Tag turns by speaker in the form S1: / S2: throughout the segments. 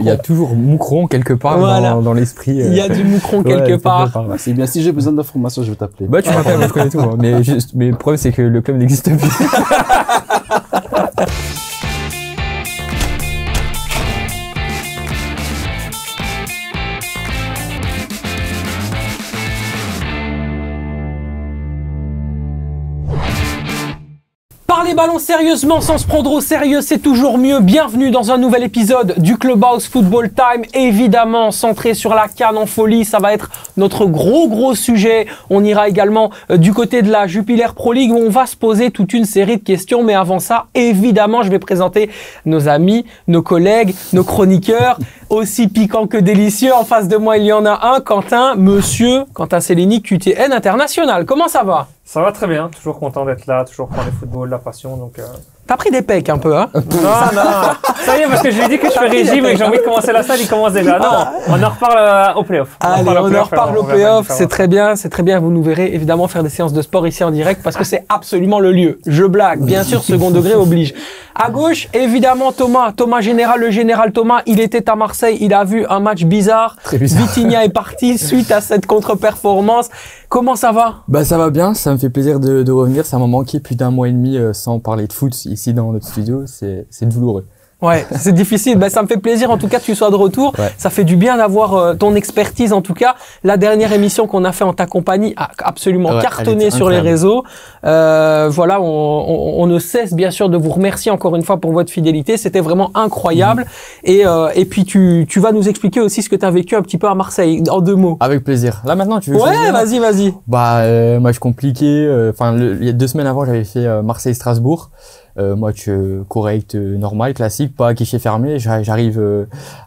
S1: Il y a toujours Moucron quelque part dans l'esprit.
S2: Il y a du Moucron quelque part.
S3: C'est bien, si j'ai besoin d'informations, je vais t'appeler.
S1: Bah, tu m'appelles, moi je connais tout. Hein. Mais le problème, c'est que le club n'existe plus.
S2: Parler ballon sérieusement sans se prendre au sérieux, c'est toujours mieux. Bienvenue dans un nouvel épisode du Clubhouse Football Time. Évidemment, centré sur la CAN en folie, ça va être notre gros sujet. On ira également du côté de la Jupiler Pro League où on va se poser toute une série de questions. Mais avant ça, évidemment, je vais présenter nos amis, nos collègues, nos chroniqueurs, aussi piquants que délicieux. En face de moi, il y en a un, Monsieur Quentin Cellini, QTN International. Comment ça va?
S4: Ça va très bien, toujours content d'être là, toujours prendre le football, la passion, donc...
S2: T'as pris des pecs un peu, hein?
S4: Non, ça y est, parce que je lui ai dit que je fais régime et que j'ai envie de commencer la salle, il commence déjà. Non, on en reparle au play-off.
S2: Allez, on en reparle au play-off, c'est très bien, vous nous verrez évidemment faire des séances de sport ici en direct parce que c'est absolument le lieu. Je blague, bien sûr, second degré oblige. À gauche, évidemment, Thomas Général, le général Thomas, il était à Marseille, il a vu un match bizarre.
S1: Très bizarre.
S2: Vitinha est parti suite à cette contre-performance. Comment ça va?
S1: Bah ça va bien, ça me fait plaisir de revenir, ça m'a manqué plus d'1 mois et demi sans parler de foot ici dans notre studio, c'est douloureux.
S2: Ouais, c'est difficile. Ben, ça me fait plaisir en tout cas que tu sois de retour. Ouais. Ça fait du bien d'avoir ton expertise en tout cas. La dernière émission qu'on a fait en ta compagnie a absolument cartonné sur les réseaux. Voilà, on ne cesse bien sûr de vous remercier encore une fois pour votre fidélité. C'était vraiment incroyable. Et puis tu vas nous expliquer aussi ce que tu as vécu un petit peu à Marseille en 2 mots.
S1: Avec plaisir. Là maintenant tu veux
S2: Ouais, vas-y.
S1: Bah match compliqué. Enfin il y a 2 semaines avant j'avais fait Marseille-Strasbourg. Match correct, normal, classique, pas à guichet fermé. J'arrive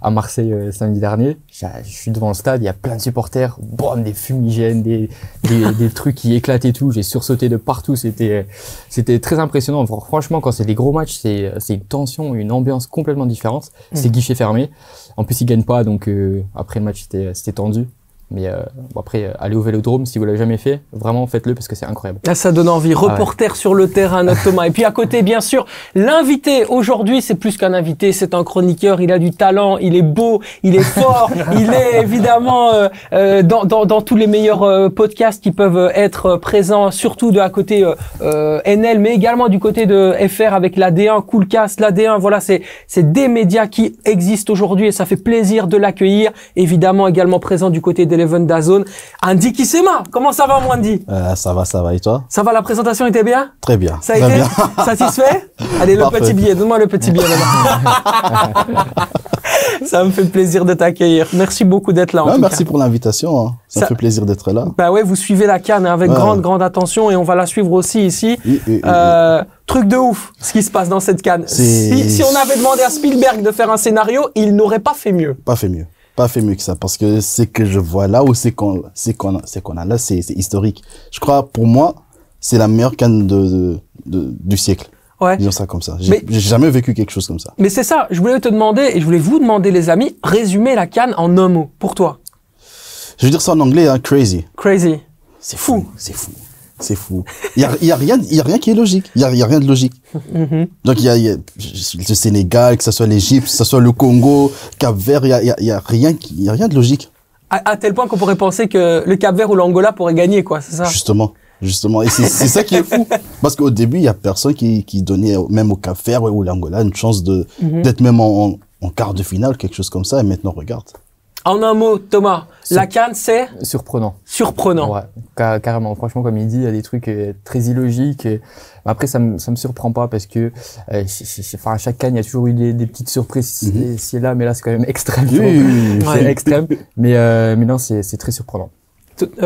S1: à Marseille samedi dernier. Je suis devant le stade, il y a plein de supporters, boum, des fumigènes, des trucs qui éclatent et tout. J'ai sursauté de partout. C'était très impressionnant. Franchement, quand c'est des gros matchs, c'est une tension, une ambiance complètement différente. C'est guichet fermé. En plus, ils gagnent pas, donc après le match, c'était tendu. Mais bon après, allez au Vélodrome si vous l'avez jamais fait, vraiment faites-le parce que c'est incroyable.
S2: Là, ça donne envie. Reporter sur le terrain, notre Thomas. Et puis à côté, bien sûr, l'invité aujourd'hui, c'est plus qu'un invité, c'est un chroniqueur. Il a du talent, il est beau, il est fort, il est évidemment dans tous les meilleurs podcasts qui peuvent être présents, surtout de à côté NL, mais également du côté de FR avec l'AD1, Coolcast, l'AD1. Voilà, c'est des médias qui existent aujourd'hui et ça fait plaisir de l'accueillir. Évidemment, également présent du côté de Eleven Dazone. Andy Kissema, comment ça va, Andy?
S3: Ça va, et toi?
S2: Ça va, la présentation était bien?
S3: Très bien.
S2: Ça a été bien. Satisfait? Allez, le petit billet, donne-moi le petit billet. Ça me fait plaisir de t'accueillir. Merci beaucoup d'être là.
S3: Merci pour l'invitation. Hein. Ça me fait plaisir d'être là.
S2: Bah ouais, vous suivez la CAN avec grande attention et on va la suivre aussi ici. Truc de ouf, ce qui se passe dans cette CAN. Si on avait demandé à Spielberg de faire un scénario, il n'aurait pas fait mieux.
S3: Pas fait mieux que ça, parce que ce que je vois là, ou c'est qu'on a là, c'est historique. Je crois, pour moi, c'est la meilleure CAN du siècle.
S2: Ouais.
S3: Disons ça comme ça. J'ai jamais vécu quelque chose comme ça.
S2: Mais c'est ça, je voulais te demander, et je voulais vous demander, les amis, résumer la CAN en un mot, pour toi.
S3: Je veux dire ça en anglais, hein, crazy.
S2: Crazy.
S3: C'est fou. C'est fou. Il y a rien qui est logique. Il y a rien de logique. Donc il y a le Sénégal, que ce soit l'Égypte, que ce soit le Congo, Cap-Vert, il y a rien de logique.
S2: À tel point qu'on pourrait penser que le Cap-Vert ou l'Angola pourraient gagner, quoi, c'est ça?
S3: Justement. Et c'est ça qui est fou. Parce qu'au début, il y a personne qui donnait même au Cap-Vert ou l'Angola une chance d'être même en quart de finale, quelque chose comme ça. Et maintenant, regarde.
S2: En un mot, Thomas, la CAN, c'est
S1: surprenant.
S2: Ouais,
S1: carrément. Franchement, comme il dit, il y a des trucs très illogiques. Après, ça me surprend pas parce que, enfin, à chaque CAN, il y a toujours eu des petites surprises ici et là, mais là, c'est quand même extrême. C'est extrême. Mais non, c'est très surprenant.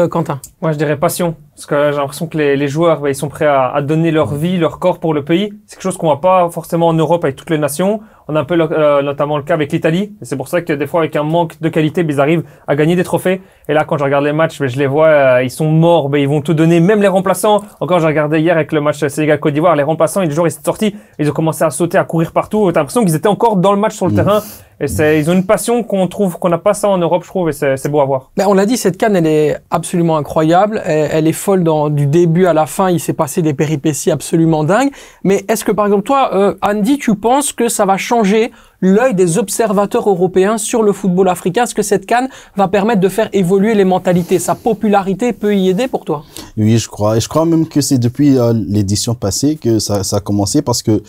S2: Quentin?
S4: Moi, je dirais passion. Parce que j'ai l'impression que les joueurs, ils sont prêts à donner leur vie, leur corps pour le pays. C'est quelque chose qu'on voit pas forcément en Europe avec toutes les nations. On a un peu notamment le cas avec l'Italie. Et c'est pour ça que des fois, avec un manque de qualité, ils arrivent à gagner des trophées. Et là, quand je regarde les matchs, je les vois, ils sont morts. Ils vont tout donner, même les remplaçants. Encore, j'ai regardé hier avec le match Sénégal-Côte d'Ivoire, les remplaçants, les joueurs, ils sont sortis. Ils ont commencé à sauter, à courir partout. T'as l'impression qu'ils étaient encore dans le match sur le terrain. Et ils ont une passion qu'on n'a pas ça en Europe, je trouve, et c'est beau à voir.
S2: Ben, on l'a dit, cette CAN, elle est absolument incroyable. Elle est folle du début à la fin. Il s'est passé des péripéties absolument dingues. Mais est-ce que, par exemple, toi, Andy, tu penses que ça va changer changer l'œil des observateurs européens sur le football africain? Est-ce que cette CAN va permettre de faire évoluer les mentalités? Sa popularité peut y aider pour toi?
S3: Oui, je crois. Et je crois même que c'est depuis l'édition passée que ça a commencé, parce que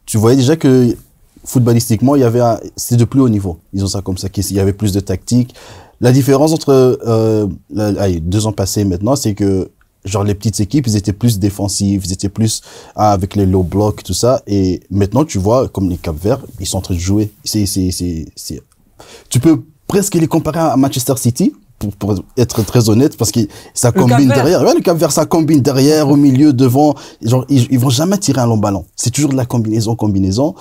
S3: tu voyais déjà que footballistiquement, c'était de plus haut niveau. Ils ont ça comme ça, qu'il y avait plus de tactique. La différence entre 2 ans passés et maintenant, c'est que genre les petites équipes, ils étaient plus défensifs, ils étaient plus avec les low blocks, tout ça. Et maintenant, tu vois, comme les Cap-Verts, ils sont en train de jouer. Tu peux presque les comparer à Manchester City, pour être très honnête, parce que ça combine derrière. Ouais, le Cap-Vert, ça combine derrière, au milieu, devant. Genre, ils vont jamais tirer un long ballon. C'est toujours de la combinaison.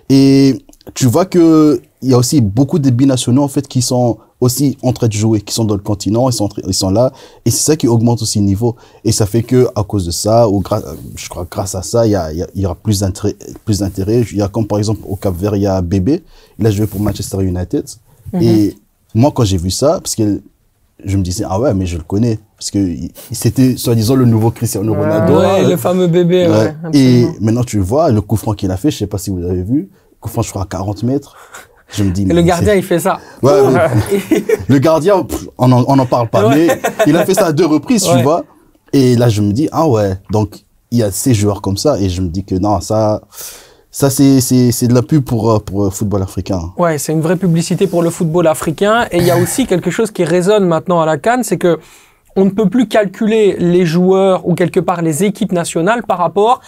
S3: Et tu vois que il y a aussi beaucoup de binationaux, en fait, qui sont aussi en train de jouer, qui sont dans le continent, ils sont là, et c'est ça qui augmente aussi le niveau. Et ça fait que, à cause de ça, je crois, grâce à ça, il y aura plus d'intérêt. Il y a comme, par exemple, au Cap-Vert, il y a Bébé, il a joué pour Manchester United. Et moi, quand j'ai vu ça, parce que je me disais, ah ouais, mais je le connais, parce que c'était, soi-disant, le nouveau Cristiano Ronaldo.
S2: Ouais, le fameux Bébé, ouais.
S3: Et maintenant, tu vois, le coup franc qu'il a fait, je sais pas si vous avez vu, coup franc, je crois, à 40 mètres. Je me dis,
S2: et le gardien, il fait ça.
S3: Ouais, le gardien, on n'en parle pas, mais il a fait ça à 2 reprises, tu vois. Et là, je me dis, ah ouais, donc il y a ces joueurs comme ça, et je me dis que non, ça c'est de la pub pour football africain.
S2: Ouais, c'est une vraie publicité pour le football africain. Et il y a aussi quelque chose qui résonne maintenant à la CAN, c'est que on ne peut plus calculer les joueurs ou quelque part les équipes nationales par rapport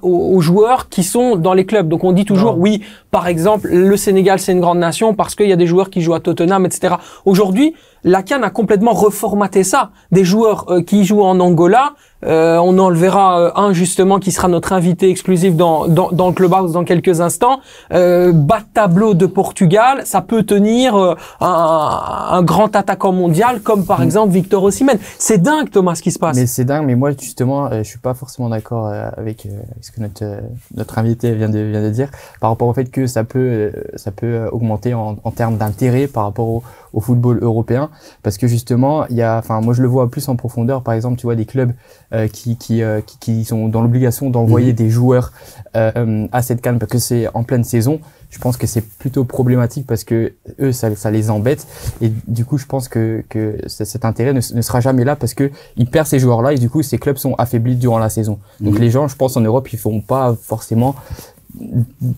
S2: aux joueurs qui sont dans les clubs. Donc on dit toujours, oui, par exemple, le Sénégal, c'est une grande nation parce qu'il y a des joueurs qui jouent à Tottenham, etc. Aujourd'hui, la CAN a complètement reformaté ça. Des joueurs qui jouent en Angola, on en verra un justement qui sera notre invité exclusif dans le Clubhouse dans quelques instants. Bas de tableau de Portugal, ça peut tenir un grand attaquant mondial comme par exemple Victor Osimhen. C'est dingue, Thomas, ce qui se passe.
S1: Mais c'est dingue, mais moi justement, je suis pas forcément d'accord avec ce que notre invité vient de dire par rapport au fait que ça peut augmenter en termes d'intérêt par rapport au football européen, parce que justement moi je le vois plus en profondeur. Par exemple, tu vois des clubs qui sont dans l'obligation d'envoyer des joueurs à cette CAN parce que c'est en pleine saison. Je pense que c'est plutôt problématique parce que eux ça les embête, et du coup je pense que cet intérêt ne sera jamais là parce que ils perdent ces joueurs là, et du coup ces clubs sont affaiblis durant la saison. Donc les gens, je pense, en Europe, ils feront pas forcément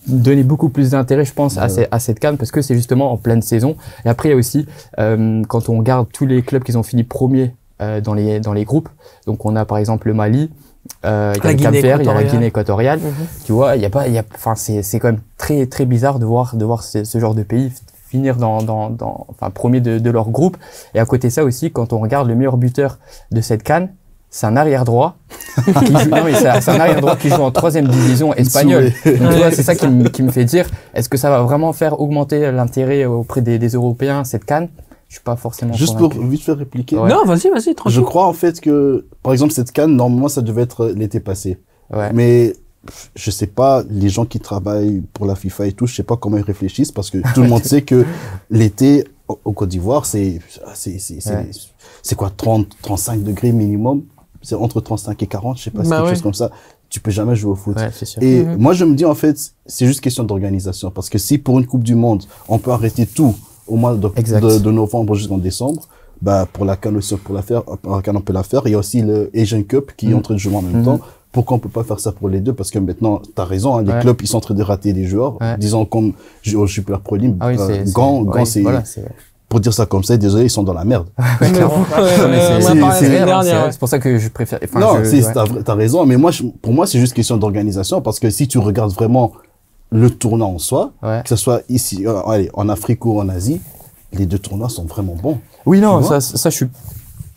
S1: donner beaucoup plus d'intérêt, je pense, à cette CAN parce que c'est justement en pleine saison. Et après il y a aussi quand on regarde tous les clubs qui ont fini premiers dans les groupes, donc on a par exemple le Mali, il y a le Cap-Vert, il y a la Guinée équatoriale. Tu vois, c'est quand même très très bizarre de voir ce genre de pays finir premier de leur groupe. Et à côté de ça aussi, quand on regarde le meilleur buteur de cette CAN, c'est un arrière-droit c'est un arrière-droit qui joue en 3e division espagnole. Donc, tu vois, c'est ça qui me fait dire, est-ce que ça va vraiment faire augmenter l'intérêt auprès des Européens, cette CAN? Je suis pas forcément
S3: juste
S1: convaincu.
S3: pour vite faire répliquer.
S2: Ouais. Non, vas-y, tranquille.
S3: Je crois en fait que, par exemple, cette CAN, normalement, ça devait être l'été passé.
S1: Ouais.
S3: Mais je sais pas, les gens qui travaillent pour la FIFA et tout, je sais pas comment ils réfléchissent, parce que tout le monde sait que l'été au Côte d'Ivoire, c'est quoi, 35 degrés minimum. C'est entre 35 et 40, je sais pas, c'est quelque chose comme ça. Tu peux jamais jouer au foot.
S1: Ouais, c'est sûr.
S3: Et moi, je me dis, en fait, c'est juste question d'organisation. Parce que si pour une Coupe du Monde, on peut arrêter tout au mois de novembre jusqu'en décembre, pour la CAN aussi, on peut la faire. Il y a aussi le Asian Cup qui est en train de jouer en même temps. Pourquoi on peut pas faire ça pour les deux? Parce que maintenant, t'as raison, hein, les clubs, ils sont en train de rater des joueurs. Disons, comme au Super Pro League, Gand, c'est, pour dire ça comme ça, désolé, ils sont dans la merde.
S1: C'est pour ça que je préfère.
S3: T'as raison, mais pour moi, c'est juste question d'organisation, parce que si tu regardes vraiment le tournoi en soi, que ce soit ici, en Afrique ou en Asie, les deux tournois sont vraiment bons.
S1: Oui, non, ça je suis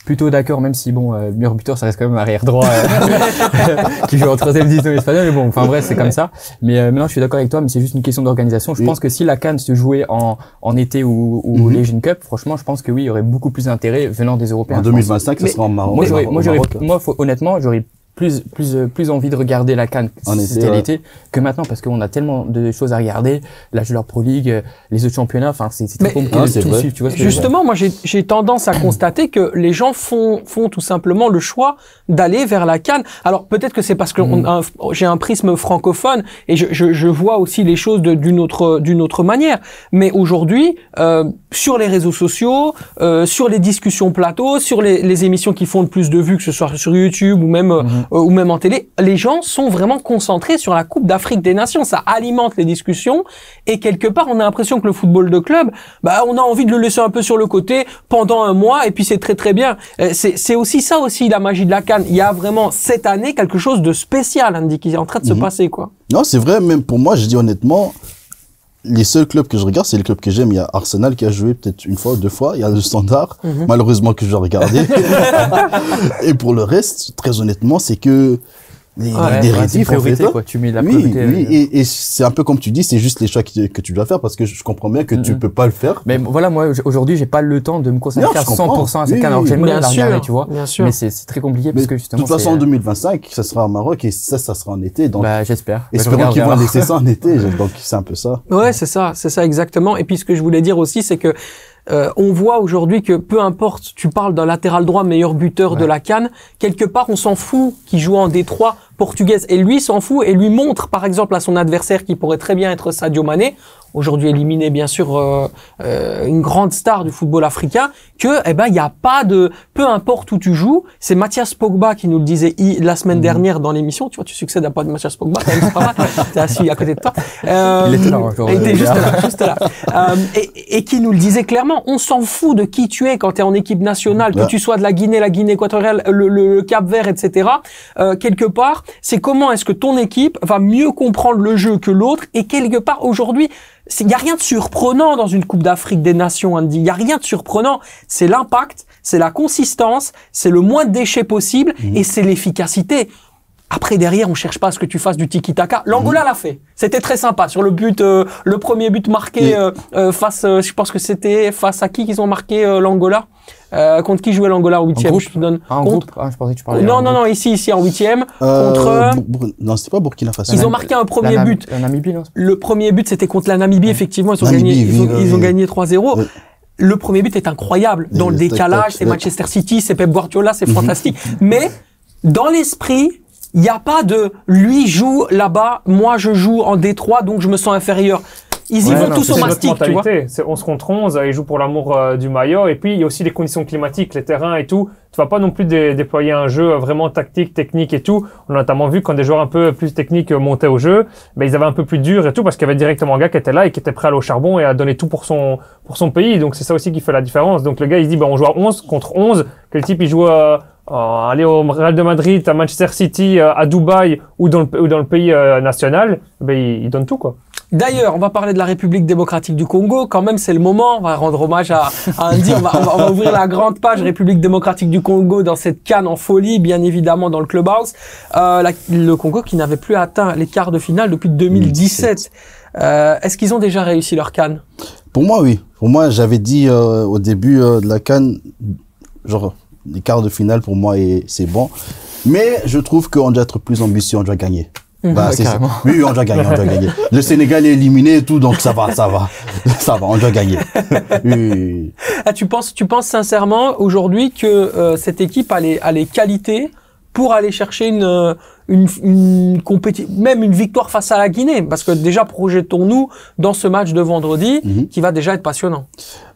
S1: plutôt d'accord, même si le meilleur buteur, ça reste quand même arrière droit qui joue en 3e division espagnole, mais bon, enfin bref, c'est comme ça. Mais maintenant, je suis d'accord avec toi, mais c'est juste une question d'organisation. Je pense que si la CAN se jouait en été ou l'Asian Cup, franchement, je pense que oui, il y aurait beaucoup plus d'intérêt venant des Européens.
S3: En 2025, ça sera en Maroc.
S1: Honnêtement, j'aurais plus envie de regarder la CAN c'était l'été que maintenant parce qu'on a tellement de choses à regarder, la Joueur Pro League, les autres championnats, enfin c'est très compliqué de tout suivre, tu vois.
S2: Justement, moi j'ai tendance à constater que les gens font tout simplement le choix d'aller vers la CAN. Alors peut-être que c'est parce que j'ai un prisme francophone et je vois aussi les choses d'une autre manière. Mais aujourd'hui, sur les réseaux sociaux, sur les discussions plateaux, sur les émissions qui font le plus de vues, que ce soit sur YouTube ou même en télé, les gens sont vraiment concentrés sur la Coupe d'Afrique des Nations. Ça alimente les discussions et quelque part, on a l'impression que le football de club, on a envie de le laisser un peu sur le côté pendant un mois et puis c'est très très bien. C'est aussi ça aussi la magie de la CAN. Il y a vraiment cette année quelque chose de spécial, Andy, qui est en train de se passer, quoi.
S3: Non, c'est vrai, même pour moi, je dis honnêtement, les seuls clubs que je regarde, c'est les clubs que j'aime. Il y a Arsenal qui a joué peut-être une fois ou deux fois. Il y a le Standard, malheureusement, que je dois regarder. Et pour le reste, très honnêtement, c'est que les rédifs, en fait,
S1: quoi. Tu mets la priorité.
S3: Oui, et c'est un peu comme tu dis, c'est juste les choix que tu dois faire parce que je comprends bien que tu peux pas le faire.
S1: Mais voilà, moi, aujourd'hui, j'ai pas le temps de me consacrer à 100% à cette CAN. Alors, j'aimerais la regarder, tu vois. Mais c'est très compliqué parce que justement.
S3: De toute façon, en 2025, ça sera au Maroc et ça sera en été. Donc,
S1: j'espère.
S3: Espérons qu'ils vont laisser ça en été. Donc, c'est un peu ça.
S2: Ouais, c'est ça exactement. Et puis, ce que je voulais dire aussi, c'est que on voit aujourd'hui que peu importe, tu parles d'un latéral droit meilleur buteur de la CAN, quelque part on s'en fout qu'il joue en D3 portugaise et lui s'en fout et lui montre par exemple à son adversaire qui pourrait très bien être Sadio Mané, aujourd'hui éliminé bien sûr une grande star du football africain, que il y a pas de peu importe où tu joues, c'est Mathias Pogba qui nous le disait la semaine dernière dans l'émission, tu vois, tu succèdes à pas de Mathias Pogba, quand même, c'est pas mal, t'es assis à côté de toi.
S1: Il était là encore.
S2: Il était juste là. Et qui nous le disait clairement, on s'en fout de qui tu es quand tu es en équipe nationale, que tu sois de la Guinée équatoriale, le Cap-Vert, etc. Quelque part, c'est comment est-ce que ton équipe va mieux comprendre le jeu que l'autre, et quelque part aujourd'hui, il y a rien de surprenant dans une Coupe d'Afrique des Nations, Andy. Il y a rien de surprenant. C'est l'impact, c'est la consistance, c'est le moins de déchets possible et c'est l'efficacité. Après, derrière, on cherche pas à ce que tu fasses du tiki-taka. L'Angola l'a fait. C'était très sympa. Sur le but, le premier but marqué face, je pense que c'était face à qui qu'ils ont marqué l'Angola. Contre qui jouait l'Angola en huitième?
S1: Je te donne. En groupe. Je pensais que tu parlais.
S2: Non, ici en huitième. Contre.
S3: Non, c'était pas Burkina Faso.
S2: Ils ont marqué un premier but.
S1: La Namibie, non?
S2: Le premier but, c'était contre la Namibie. Effectivement, ils ont gagné 3-0. Ouais. Le premier but est incroyable. Dans le décalage, c'est Manchester City, c'est Pep Guardiola, c'est fantastique. Mais, dans l'esprit, il n'y a pas de lui joue là-bas, moi je joue en D3, donc je me sens inférieur. Ils y vont tous au mastic, tu vois.
S4: C'est 11 contre 11, ils jouent pour l'amour du maillot. Et puis, il y a aussi les conditions climatiques, les terrains et tout. Tu vas pas non plus déployer un jeu vraiment tactique, technique et tout. On a notamment vu quand des joueurs un peu plus techniques montaient au jeu, ils avaient un peu plus dur et tout parce qu'il y avait directement un gars qui était là et qui était prêt à aller au charbon et à donner tout pour son pays. Donc, c'est ça aussi qui fait la différence. Donc, le gars, il se dit, on joue à 11 contre 11. Que le type, il joue aller au Real de Madrid, à Manchester City, à Dubaï ou dans le pays national, il donne tout, quoi.
S2: D'ailleurs, on va parler de la République démocratique du Congo. Quand même, c'est le moment. On va rendre hommage à Andy. On va ouvrir la grande page République démocratique du Congo dans cette CAN en folie, bien évidemment, dans le clubhouse. Le Congo qui n'avait plus atteint les quarts de finale depuis 2017. Est-ce qu'ils ont déjà réussi leur CAN?
S3: Pour moi, oui. Pour moi, j'avais dit au début de la CAN, genre, les quarts de finale, pour moi, c'est bon. Mais je trouve qu'on doit être plus ambitieux, on doit gagner. C'est ça. Oui, on doit gagner. Le Sénégal est éliminé et tout, donc ça va, on doit gagner. Oui.
S2: Ah, tu penses sincèrement aujourd'hui que cette équipe a les qualités pour aller chercher même une victoire face à la Guinée? Parce que déjà, projetons-nous dans ce match de vendredi qui va déjà être passionnant.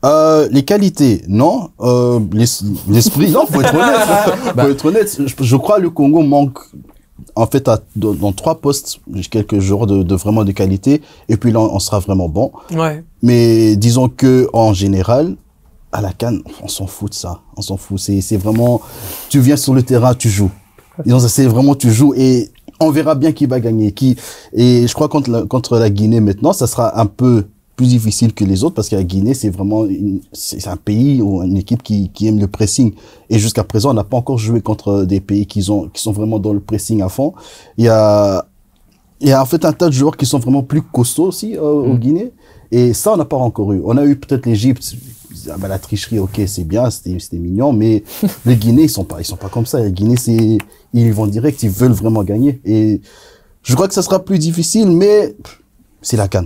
S3: Les qualités, non. L'esprit, non, faut être honnête. Faut être honnête. Je crois que le Congo manque en fait dans 3 postes quelques joueurs de vraiment de qualité et puis là on sera vraiment bon.
S2: Ouais.
S3: Mais disons que en général à la CAN on s'en fout de ça, c'est vraiment tu viens sur le terrain, tu joues. C'est vraiment tu joues et on verra bien qui va gagner et je crois contre la Guinée maintenant ça sera un peu plus difficile que les autres parce que la Guinée c'est vraiment c'est un pays ou une équipe qui aime le pressing et jusqu'à présent on n'a pas encore joué contre des pays qui sont vraiment dans le pressing à fond. Il y a en fait un tas de joueurs qui sont vraiment plus costauds aussi au Guinée et ça on n'a pas encore eu. On a eu peut-être l'Égypte ah bah, la tricherie, ok, c'est bien, c'était mignon, mais les Guinéens, ils sont pas comme ça. Les Guinéens, ils vont direct, ils veulent vraiment gagner. Et je crois que ça sera plus difficile, mais c'est la CAN.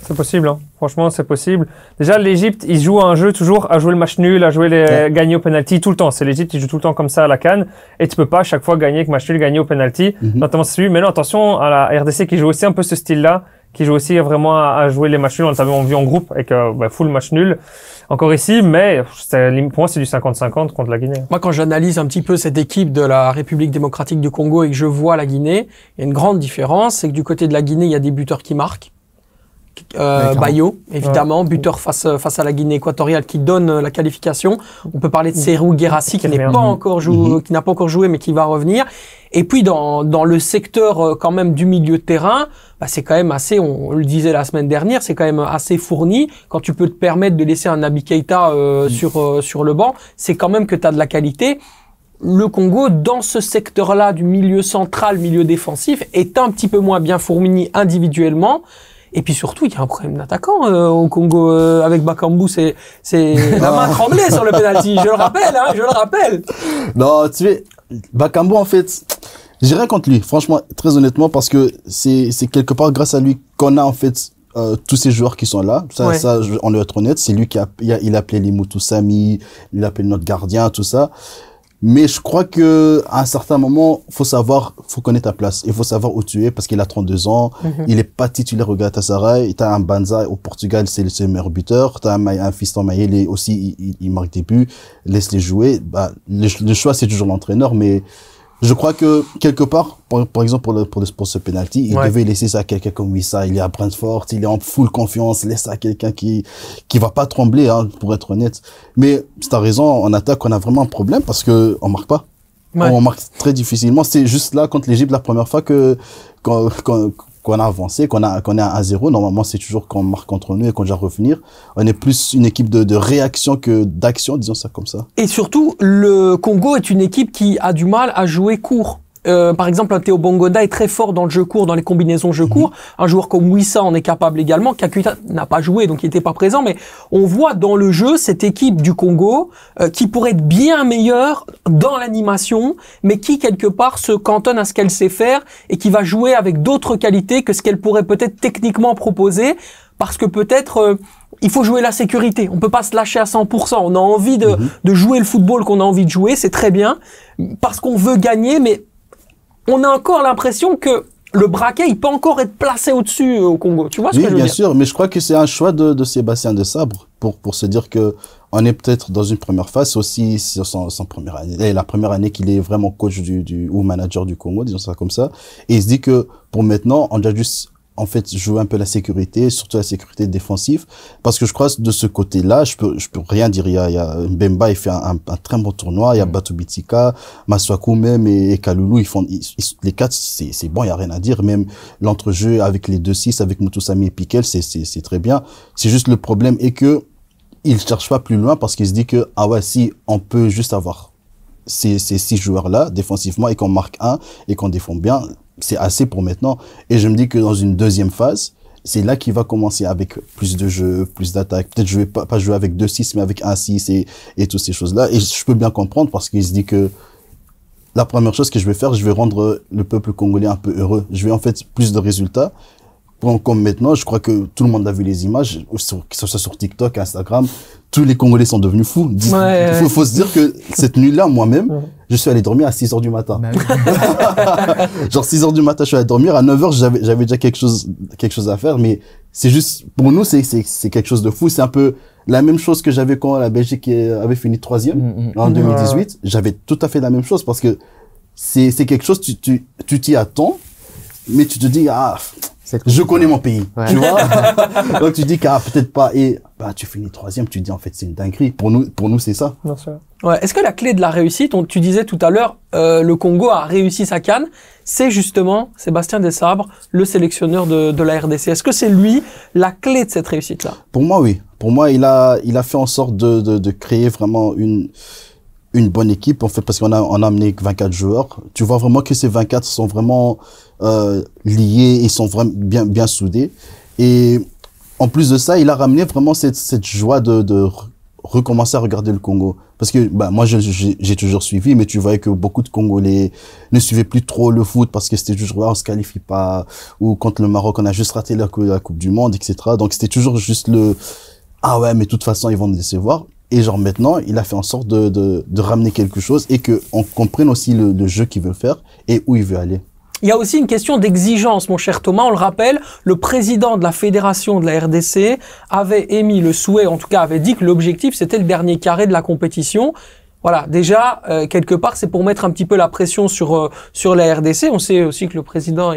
S4: C'est possible, hein. Franchement, c'est possible. Déjà, l'Égypte, ils jouent un jeu toujours à jouer le match nul, à jouer gagner au penalty tout le temps. C'est l'Égypte, ils jouent tout le temps comme ça à la CAN. Et tu peux pas à chaque fois gagner avec match nul, gagner au penalty. Notamment, c'est celui. Mais non, attention à la RDC qui joue aussi un peu ce style-là, qui joue aussi vraiment à jouer les matchs nuls. On l'avait vu en groupe avec full match nul. Encore ici, mais pour moi, c'est du 50-50 contre la Guinée.
S2: Moi, quand j'analyse un petit peu cette équipe de la République démocratique du Congo et que je vois la Guinée, il y a une grande différence. C'est que du côté de la Guinée, il y a des buteurs qui marquent. Bayo, évidemment, buteur face à la Guinée équatoriale qui donne la qualification. On peut parler de Serhou Guirassy qui n'a pas encore joué, mais qui va revenir. Et puis dans le secteur quand même du milieu de terrain, bah, c'est quand même assez, on le disait la semaine dernière, c'est quand même assez fourni. Quand tu peux te permettre de laisser un Naby Keïta sur le banc, c'est quand même que tu as de la qualité. Le Congo, dans ce secteur-là du milieu central, milieu défensif, est un petit peu moins bien fourni individuellement. Et puis surtout, il y a un problème d'attaquant au Congo avec Bakambu, c'est la main tremblée sur le penalty. Je le rappelle.
S3: Non, tu sais, Bakambu en fait, j'ai rien contre lui, franchement, très honnêtement, parce que c'est quelque part grâce à lui qu'on a en fait tous ces joueurs qui sont là. Ça, on doit être honnête, c'est lui il a appelé les Moutou Sami, il a appelé notre gardien, tout ça. Mais je crois que à un certain moment, faut connaître ta place. Il faut savoir où tu es parce qu'il a 32 ans. Il est pas titulaire au Galatasaray. T'as un Banza au Portugal, c'est le meilleur buteur. T'as un Fiston Mayele aussi, il marque des buts. Laisse-les jouer. Bah, le choix, c'est toujours l'entraîneur, mais je crois que quelque part, par exemple pour ce penalty, il devait laisser ça à quelqu'un comme Wissa. Il est à Brentford, il est en full confiance. Laisse ça à quelqu'un qui va pas trembler, hein, pour être honnête. Mais t'as raison, en attaque, on a vraiment un problème parce que on marque pas. On marque très difficilement. C'est juste là contre l'Égypte la première fois qu'on a avancé, qu'on est à 1-0. Normalement, c'est toujours qu'on marque contre nous et qu'on doit revenir. On est plus une équipe de réaction que d'action, disons ça comme ça.
S2: Et surtout, le Congo est une équipe qui a du mal à jouer court. Par exemple, un Théo Bongonda est très fort dans le jeu court, dans les combinaisons jeu court. Un joueur comme Wissa en est capable également. Kakuta n'a pas joué, donc il n'était pas présent. Mais on voit dans le jeu cette équipe du Congo qui pourrait être bien meilleure dans l'animation, mais qui quelque part se cantonne à ce qu'elle sait faire et qui va jouer avec d'autres qualités que ce qu'elle pourrait peut-être techniquement proposer. Parce que peut-être il faut jouer la sécurité. On peut pas se lâcher à 100%. On a envie de jouer le football qu'on a envie de jouer, c'est très bien, parce qu'on veut gagner, mais on a encore l'impression que le braquet, il peut encore être placé au-dessus au Congo. Tu vois ce que je veux dire?
S3: Oui, bien sûr, mais je crois que c'est un choix de Sébastien Desabre pour se dire que on est peut-être dans une première phase aussi, c'est son première année, et la première année qu'il est vraiment coach ou manager du Congo, disons ça comme ça. Et il se dit que pour maintenant, on doit juste en fait jouer un peu la sécurité, surtout la sécurité défensive, parce que je crois que de ce côté-là, je peux rien dire. Il y a Mbemba, il fait un très bon tournoi. Il y a Batou Bitika, Maswaku même et Kaloulou, les quatre, c'est bon, il y a rien à dire. Même l'entrejeu avec les 2-6, avec Moutoussamy et Piquel, c'est très bien. C'est juste le problème est que il cherche pas plus loin parce qu'il se dit que si on peut juste avoir ces 6 joueurs-là défensivement et qu'on marque un et qu'on défend bien, c'est assez pour maintenant. Et je me dis que dans une deuxième phase, c'est là qu'il va commencer avec plus de jeux, plus d'attaques. Peut-être pas jouer avec 2-6, mais avec 1-6 et toutes ces choses-là. Et je peux bien comprendre parce qu'il se dit que la première chose que je vais faire, je vais rendre le peuple congolais un peu heureux. Je vais en fait plus de résultats. Comme maintenant, je crois que tout le monde a vu les images, que ce soit sur TikTok, Instagram, tous les Congolais sont devenus fous. Faut se dire que cette nuit-là, moi-même, je suis allé dormir à 6h du matin. Genre 6h du matin, je suis allé dormir. À 9h, j'avais déjà quelque chose à faire, mais c'est juste, pour nous, c'est quelque chose de fou. C'est un peu la même chose que j'avais quand la Belgique avait fini 3e en 2018. J'avais tout à fait la même chose parce que c'est quelque chose, tu t'y attends, mais tu te dis, je connais mon pays, tu vois. Donc tu dis peut-être pas, et tu finis 3e, tu dis en fait c'est une dinguerie. Pour nous c'est ça.
S4: Bien sûr.
S2: Ouais. Est-ce que la clé de la réussite, tu disais tout à l'heure, le Congo a réussi sa CAN, c'est justement Sébastien Desabre, le sélectionneur de la RDC. Est-ce que c'est lui la clé de cette réussite-là?
S3: Pour moi, oui. Pour moi, il a fait en sorte de créer vraiment une bonne équipe, en fait, parce qu'on a amené 24 joueurs. Tu vois vraiment que ces 24 sont vraiment liés et sont vraiment bien soudés. Et en plus de ça, il a ramené vraiment cette joie recommencer à regarder le Congo. Parce que, moi, j'ai toujours suivi, mais tu voyais que beaucoup de Congolais ne suivaient plus trop le foot parce que c'était toujours, on se qualifie pas, ou contre le Maroc, on a juste raté la Coupe du Monde, etc. Donc, c'était toujours juste ah ouais, mais de toute façon, ils vont nous décevoir. Et genre, maintenant, il a fait en sorte de ramener quelque chose et qu'on comprenne aussi le jeu qu'il veut faire et où il veut aller.
S2: Il y a aussi une question d'exigence, mon cher Thomas. On le rappelle, le président de la fédération de la RDC avait émis le souhait, en tout cas avait dit que l'objectif c'était le dernier carré de la compétition. Voilà, déjà quelque part c'est pour mettre un petit peu la pression sur la RDC. On sait aussi que le président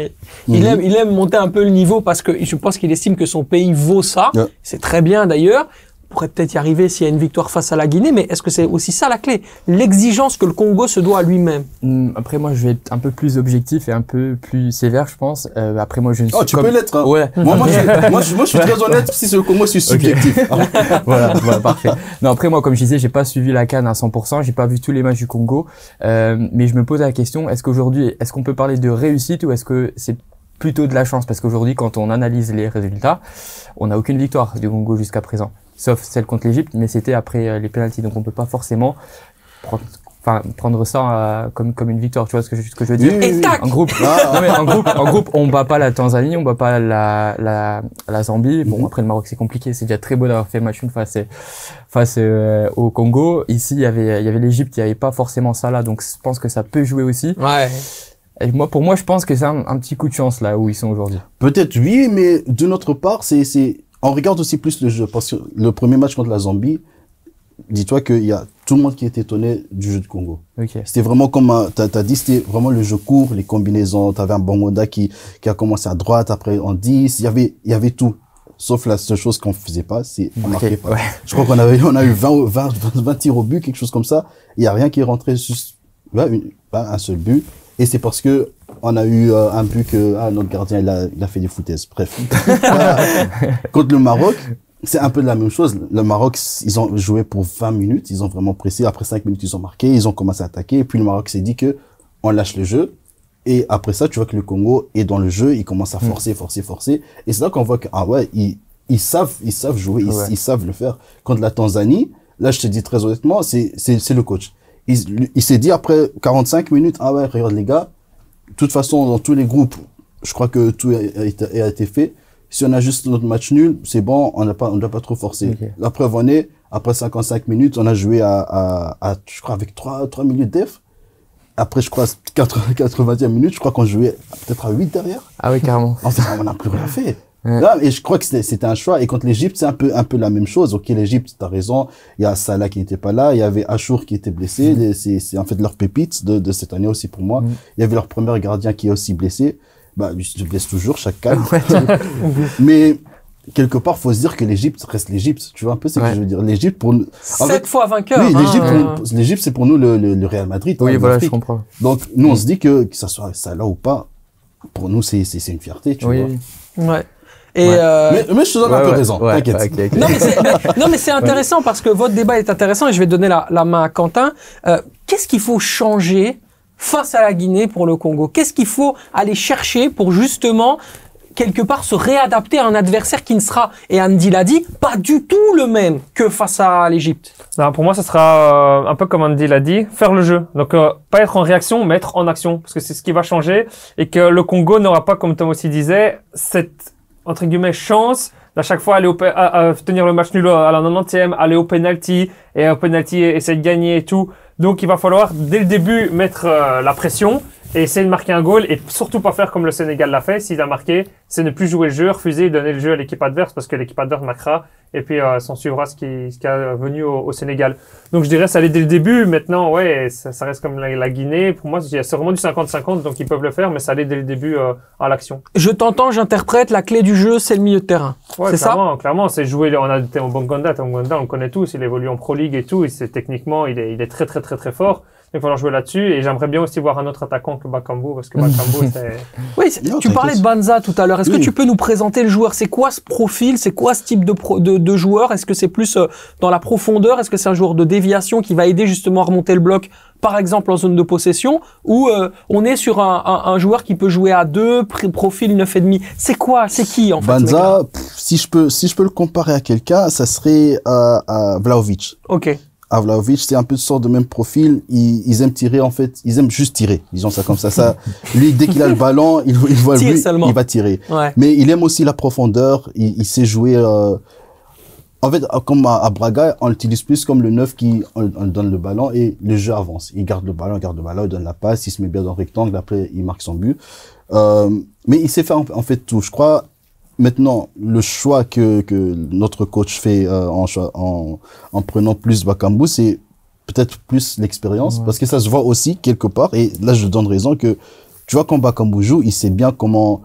S2: il aime monter un peu le niveau parce que je pense qu'il estime que son pays vaut ça. Yeah. C'est très bien d'ailleurs. Pourrait peut-être y arriver s'il y a une victoire face à la Guinée, mais est-ce que c'est aussi ça la clé? L'exigence que le Congo se doit à lui-même.
S1: Après, moi, je vais être un peu plus objectif et un peu plus sévère, je pense. Après, moi, je ne suis
S3: tu peux l'être, hein.
S1: Ouais.
S3: Moi, je suis très honnête. Si c'est le Congo, je suis subjectif.
S1: Okay. voilà, parfait. Non, après, moi, comme je disais, j'ai pas suivi la CAN à 100%. J'ai pas vu tous les matchs du Congo. Mais je me pose la question, est-ce qu'on peut parler de réussite ou est-ce que c'est plutôt de la chance? Parce qu'aujourd'hui, quand on analyse les résultats, on n'a aucune victoire du Congo jusqu'à présent. Sauf celle contre l'Égypte, mais c'était après les pénaltys, donc on peut pas forcément prendre ça comme une victoire. Tu vois ce que je veux dire?
S2: Et tac.
S1: En groupe, en groupe, on bat pas la Tanzanie, on bat pas la Zambie. Bon, après le Maroc c'est compliqué, c'est déjà très beau d'avoir fait match une face au Congo. Ici il y avait l'Égypte, il y avait pas forcément ça là, donc je pense que ça peut jouer aussi.
S2: Ouais.
S1: Et pour moi, je pense que c'est un petit coup de chance là où ils sont aujourd'hui.
S3: Peut-être oui, mais d'une autre part, on regarde aussi plus le jeu, parce que le premier match contre la Zambie, dis-toi qu'il y a tout le monde qui est étonné du jeu de Congo.
S1: Okay.
S3: C'était vraiment comme, t'as dit, c'était vraiment le jeu court, les combinaisons, t'avais un Bangoda qui a commencé à droite, après en 10, il y avait tout. Sauf la seule chose qu'on faisait pas, c'est on marquait pas. Ouais. Je crois on a eu 20 tirs au but, quelque chose comme ça. Il y a rien qui est rentré, juste, un seul but. Et c'est parce que on a eu un but que notre gardien il a fait des foutaises. Bref. Contre le Maroc, c'est un peu de la même chose. Le Maroc, ils ont joué pour 20 minutes, ils ont vraiment pressé. Après 5 minutes, ils ont marqué, ils ont commencé à attaquer. Et puis le Maroc s'est dit que on lâche le jeu. Et après ça, tu vois que le Congo est dans le jeu, il commence à forcer. Et c'est là qu'on voit que ils savent jouer, ils savent le faire. Contre la Tanzanie, là je te dis très honnêtement, c'est le coach. Il s'est dit après 45 minutes, regarde les gars, de toute façon, dans tous les groupes, je crois que tout a été fait. Si on a juste notre match nul, c'est bon, on ne doit pas trop forcer. Okay. La preuve en est, après 55 minutes, on a joué je crois, avec 3 minutes def. Après, je crois, 80e minute, je crois qu'on jouait peut-être à 8 derrière.
S1: Ah oui, carrément.
S3: En fait, on n'a plus rien fait. Ouais. Là, et je crois que c'était un choix. Et contre l'Égypte, c'est un peu la même chose. Ok, l'Égypte, t'as raison. Il y a Salah qui n'était pas là. Il y avait Achour qui était blessé. C'est en fait leur pépite de cette année aussi pour moi. Il y avait leur premier gardien qui est aussi blessé. Il se blesse toujours, chaque cas. Mais, quelque part, faut se dire que l'Égypte reste l'Égypte. Tu vois un peu ce que je veux dire. L'Égypte pour nous.
S2: 7 fois vainqueur.
S3: Oui, l'Égypte, c'est pour nous le Real Madrid.
S1: Oui, voilà, je comprends.
S3: Donc, nous, on se dit que ça soit Salah ou pas, pour nous, c'est une fierté, tu vois.
S2: Ouais. Et
S3: mais je te donne un peu raison, t'inquiète.
S1: Okay.
S2: Non mais c'est intéressant parce que votre débat est intéressant et je vais donner la main à Quentin. Qu'est-ce qu'il faut changer face à la Guinée pour le Congo? Qu'est-ce qu'il faut aller chercher pour justement quelque part se réadapter à un adversaire qui ne sera, et Andy l'a dit, pas du tout le même que face à l'Égypte?
S4: Pour moi, ça sera un peu comme Andy l'a dit, faire le jeu. Donc, pas être en réaction, mais être en action, parce que c'est ce qui va changer et que le Congo n'aura pas, comme Tom aussi disait, cette entre guillemets chance d'à chaque fois aller à tenir le match nul à la 90e, aller au penalty et au penalty essayer de gagner et tout. Donc il va falloir dès le début mettre la pression et essayer de marquer un goal et surtout pas faire comme le Sénégal l'a fait. S'il a marqué, c'est ne plus jouer le jeu, refuser, donner le jeu à l'équipe adverse parce que l'équipe adverse marquera et puis s'en suivra ce qui est venu au Sénégal. Donc je dirais ça allait dès le début. Maintenant ça reste comme la Guinée. Pour moi c'est vraiment du 50-50 donc ils peuvent le faire mais ça allait dès le début à l'action.
S2: Je t'entends, j'interprète, la clé du jeu c'est le milieu de terrain.
S4: Ouais,
S2: c'est
S4: ça? Clairement, c'est jouer. On a Bongonda, on le connaît tous, il évolue en Pro League et tout, techniquement il est très très très très fort. Il va falloir jouer là-dessus et j'aimerais bien aussi voir un autre attaquant que Bakambu parce que Bakambu c'est...
S2: Oui, tu parlais de Banza tout à l'heure. Est-ce que tu peux nous présenter le joueur? C'est quoi ce profil? C'est quoi ce type de de joueur? Est-ce que c'est plus dans la profondeur? Est-ce que c'est un joueur de déviation qui va aider justement à remonter le bloc, par exemple en zone de possession? Ou on est sur un joueur qui peut jouer à 2, profil 9,5? C'est quoi? C'est qui en fait?
S3: Banza, si je peux le comparer à quelqu'un, ça serait à Vlahovic.
S2: Ok.
S3: À Vlahovic, c'est un peu de sorte de même profil. Ils aiment tirer, en fait. Ils aiment juste tirer. Disons ça comme ça. Lui, dès qu'il a le ballon, il voit lui, il va tirer.
S2: Ouais.
S3: Mais il aime aussi la profondeur. Il sait jouer, en fait, comme à Braga, on l'utilise plus comme le 9 on donne le ballon et le jeu avance. Il garde le ballon, il donne la passe, il se met bien dans le rectangle, après, il marque son but. Mais il sait faire, en fait, tout. Je crois, maintenant, le choix que notre coach fait en prenant plus Bakambu, c'est peut-être plus l'expérience, parce que ça se voit aussi quelque part, et là je donne raison que, tu vois, quand Bakambu joue, il sait bien comment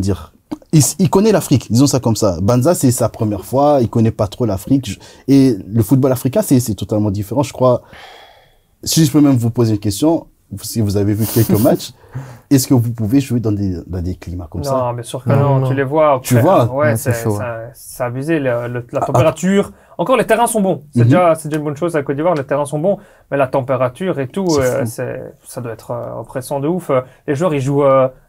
S3: dire, il connaît l'Afrique, disons ça comme ça. Banza, c'est sa première fois, il connaît pas trop l'Afrique, et le football africain, c'est totalement différent, je crois. Si je peux même vous poser une question, si vous avez vu quelques matchs, est-ce que vous pouvez jouer dans des climats comme ça?
S4: Non, bien sûr que non. Tu les vois. Après,
S3: tu vois?
S4: Ouais,
S1: c'est chaud.
S4: C'est abusé. La température. Encore, les terrains sont bons. C'est déjà une bonne chose à Côte d'Ivoire. Les terrains sont bons. Mais la température et tout, ça doit être oppressant de ouf. Les joueurs, ils jouent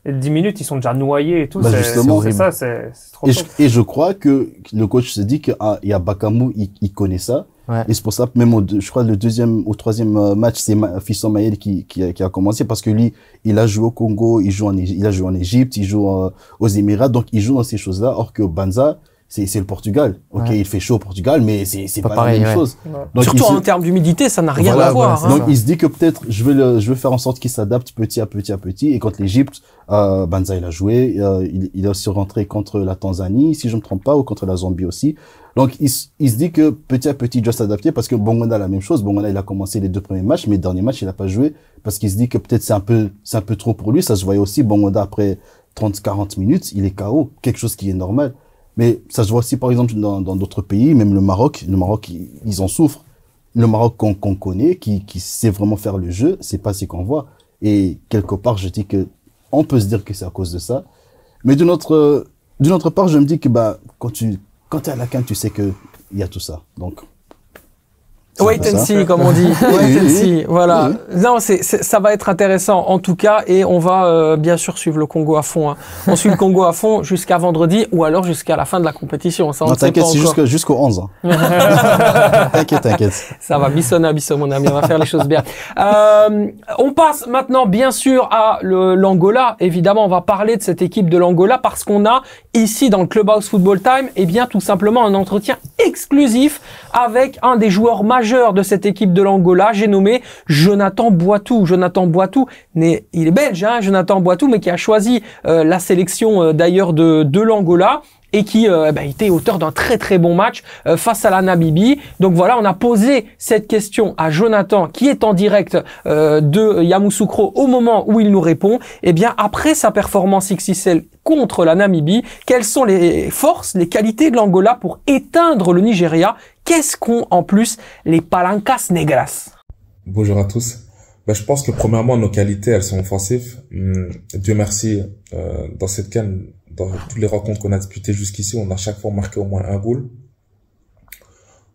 S4: 10 minutes, ils sont déjà noyés et tout.
S3: Bah, justement,
S4: c'est ça, c'est trop chaud.
S3: Et je crois que le coach se dit qu'il y a Bakambu, il connaît ça.
S1: Ouais.
S3: Et c'est pour ça que même je crois au troisième match, c'est Fiston Mayele qui a commencé, parce que lui, il a joué au Congo, il a joué en Égypte, il joue aux Émirats, donc il joue dans ces choses-là. Or que Banza, c'est le Portugal. Ok, il fait chaud au Portugal, mais c'est pas
S1: pareil,
S3: la même chose.
S4: Ouais.
S3: Donc,
S2: Surtout en termes d'humidité, ça n'a rien à voir.
S3: Donc il se dit que peut-être je vais faire en sorte qu'il s'adapte petit à petit. Et contre l'Égypte, Banza il a joué, il est aussi rentré contre la Tanzanie, si je me trompe pas, ou contre la Zambie aussi. Donc il se dit que petit à petit il doit s'adapter, parce que Bongonda la même chose. Bongonda il a commencé les 2 premiers matchs, mais le dernier match il a pas joué parce qu'il se dit que peut-être c'est un peu trop pour lui. Ça se voyait aussi. Bongonda après 30-40 minutes, il est KO, quelque chose qui est normal. Mais ça se voit aussi, par exemple, dans d'autres pays, même le Maroc, ils en souffrent. Le Maroc qu'on connaît, qui sait vraiment faire le jeu, c'est pas ce qu'on voit. Et quelque part, je dis que on peut se dire que c'est à cause de ça. Mais d'une autre part, je me dis que quand t'es à la CAN, tu sais que il y a tout ça. Donc
S2: Wait and see, comme on dit. Wait and see, voilà. Non, ça va être intéressant, en tout cas, et on va bien sûr suivre le Congo à fond. Hein. On suit le Congo à fond jusqu'à vendredi, ou alors jusqu'à la fin de la compétition. Ça,
S3: non, t'inquiète, c'est jusqu'au 11. Hein. T'inquiète.
S2: Ça va, Bisson, mon ami, on va faire les choses bien. On passe maintenant, bien sûr, à l'Angola. Évidemment, on va parler de cette équipe de l'Angola, parce qu'on a ici, dans le Clubhouse Football Time, bien tout simplement un entretien exclusif avec un des joueurs majeurs de cette équipe de l'Angola, j'ai nommé Jonathan Boitou. Jonathan Boitou, il est belge, hein, Jonathan Boitou, mais qui a choisi la sélection d'ailleurs de l'Angola, et qui était auteur d'un très très bon match face à la Namibie. Donc voilà, on a posé cette question à Jonathan, qui est en direct de Yamoussoukro au moment où il nous répond. Eh bien, après sa performance XXL contre la Namibie, quelles sont les forces, les qualités de l'Angola pour éteindre le Nigeria? Qu'est-ce qu'ont en plus les Palancas Negras?
S5: Bonjour à tous. Je pense que premièrement, nos qualités, elles sont offensives. Dieu merci, dans cette CAN, dans toutes les rencontres qu'on a disputées jusqu'ici, on a chaque fois marqué au moins un goal.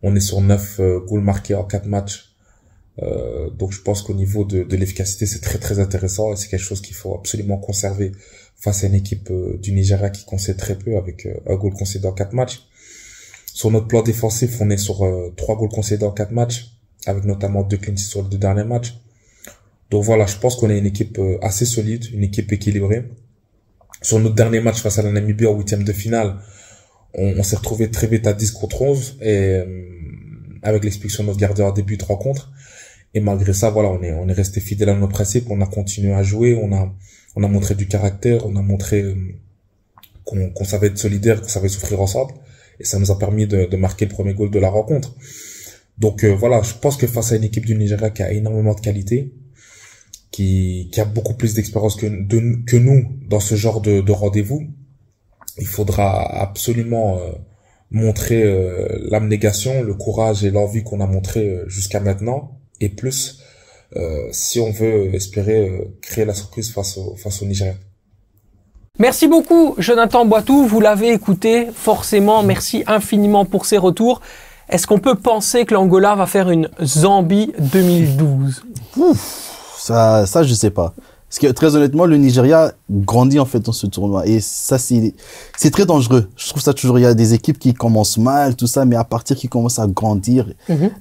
S5: On est sur 9 goals marqués en 4 matchs. Donc je pense qu'au niveau de l'efficacité, c'est très très intéressant, et c'est quelque chose qu'il faut absolument conserver face à une équipe du Nigeria qui concède très peu, avec un goal concédé en 4 matchs. Sur notre plan défensif, on est sur 3 goals concédés en 4 matchs, avec notamment 2 clean sheets sur les 2 derniers matchs. Donc voilà, je pense qu'on est une équipe assez solide, une équipe équilibrée. Sur notre dernier match face à la Namibie en 8e de finale, on s'est retrouvé très vite à 10 contre 11, et avec l'expulsion de notre gardien en début de rencontre. Et malgré ça, voilà, on est resté fidèle à nos principes, on a continué à jouer, on a montré du caractère, on a montré qu'on savait être solidaire, qu'on savait souffrir ensemble. Et ça nous a permis de marquer le premier goal de la rencontre. Donc voilà, je pense que face à une équipe du Nigeria qui a énormément de qualité, qui a beaucoup plus d'expérience que nous dans ce genre de rendez-vous, il faudra absolument montrer l'abnégation, le courage et l'envie qu'on a montré jusqu'à maintenant, et plus si on veut espérer créer la surprise face au Nigeria.
S2: Merci beaucoup, Jonathan Boitou. Vous l'avez écouté, forcément. Merci infiniment pour ces retours. Est-ce qu'on peut penser que l'Angola va faire une Zambie 2012?
S3: Ça, je sais pas. Parce que très honnêtement, le Nigeria grandit en fait dans ce tournoi. Et ça, c'est très dangereux. Je trouve ça toujours, il y a des équipes qui commencent mal, tout ça, mais à partir qu'ils commencent à grandir,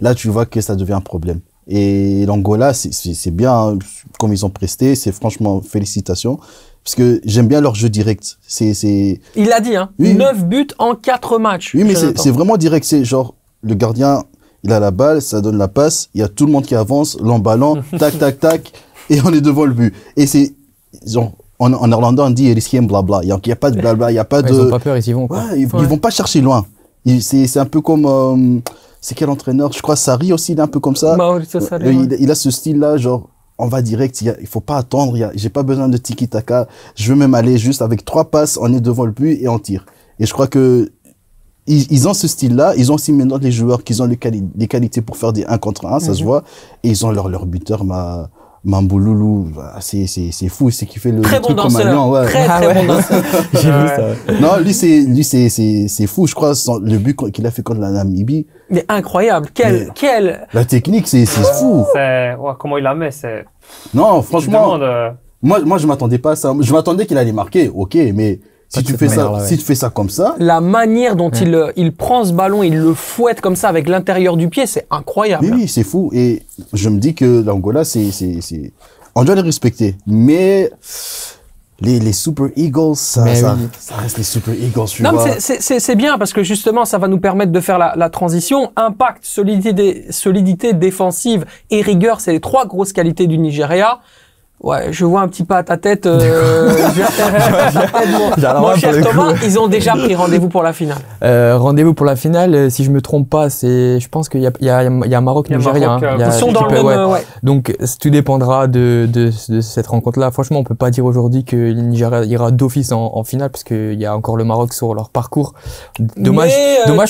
S3: là, tu vois que ça devient un problème. Et l'Angola, c'est bien, hein, comme ils ont presté. C'est franchement, félicitations. Parce que j'aime bien leur jeu direct.
S2: Il l'a dit, hein.
S3: Oui.
S2: 9 buts en 4 matchs.
S3: Oui, mais c'est vraiment direct. C'est genre, le gardien, il a la balle, ça donne la passe, il y a tout le monde qui avance, l'emballant, tac, tac, tac, et on est devant le but. Et c'est, genre, en néerlandais, on dit risquem blabla. Il y a pas de blabla, il y a pas de...
S1: Ils ont pas peur, ils y vont, quoi.
S3: Ouais, ils vont pas chercher loin. C'est un peu comme, c'est quel entraîneur? Je crois Sarri aussi, il est un peu comme ça.
S2: Mauricio Sarri.
S3: Il a ce style-là, genre, on va direct, il faut pas attendre, j'ai pas besoin de tiki-taka. Je veux même aller juste avec 3 passes, on est devant le but et on tire. Et je crois que, ils ont ce style-là, ils ont aussi maintenant les joueurs qui ont les qualités pour faire des 1 contre 1, ça se voit. Et ils ont leur buteur, Mambouloulou, c'est fou, c'est qui fait le
S2: très bon
S3: truc comme un lion, ouais.
S2: Très bon danseur.
S1: J'ai vu ça.
S3: Non, lui c'est fou, je crois, le but qu'il a fait contre la Namibie.
S2: Mais incroyable. Quel...
S3: La technique, c'est fou.
S4: Ouais, comment il la met, c'est...
S3: Non, franchement, moi, je m'attendais pas à ça. Je m'attendais qu'il allait marquer, ok, mais si tu fais ça comme ça.
S2: La manière dont il prend ce ballon, il le fouette comme ça avec l'intérieur du pied, c'est incroyable.
S3: Oui, c'est fou. Et je me dis que l'Angola, on doit les respecter. Mais les Super Eagles, ça reste les Super Eagles, tu vois.
S2: Non, mais c'est bien parce que justement, ça va nous permettre de faire la transition. Impact, solidité défensive et rigueur, c'est les 3 grosses qualités du Nigeria. Ouais, je vois un petit pas à ta tête. Mon cher Thomas, ils ont déjà pris rendez-vous pour la finale.
S1: Rendez-vous pour la finale, si je me trompe pas, je pense qu'il y a Maroc-Nigeria.
S2: Ils sont dans le même, ouais.
S1: Donc, tout dépendra de cette rencontre-là. Franchement, on peut pas dire aujourd'hui que le Nigeria ira d'office en finale parce qu'il y a encore le Maroc sur leur parcours. Dommage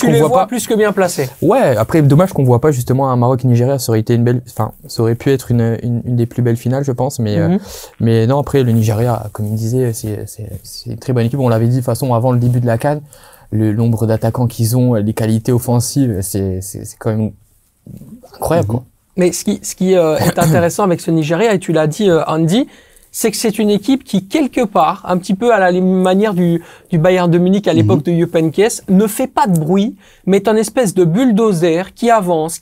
S2: qu'on les voit pas plus que bien placés.
S1: Ouais, après, dommage qu'on voit pas justement un Maroc-Nigeria. Ça aurait pu être une des plus belles finales, je pense, mais non, après, le Nigeria, comme il disait, c'est une très bonne équipe. On l'avait dit de toute façon avant le début de la CAN, le nombre d'attaquants qu'ils ont, les qualités offensives, c'est quand même incroyable, quoi.
S2: Mais ce qui est intéressant avec ce Nigeria, et tu l'as dit, Andy, c'est que c'est une équipe qui, quelque part, un petit peu à la manière du Bayern de Munich à l'époque de Jupp Heynckes, ne fait pas de bruit, mais est un espèce de bulldozer qui avance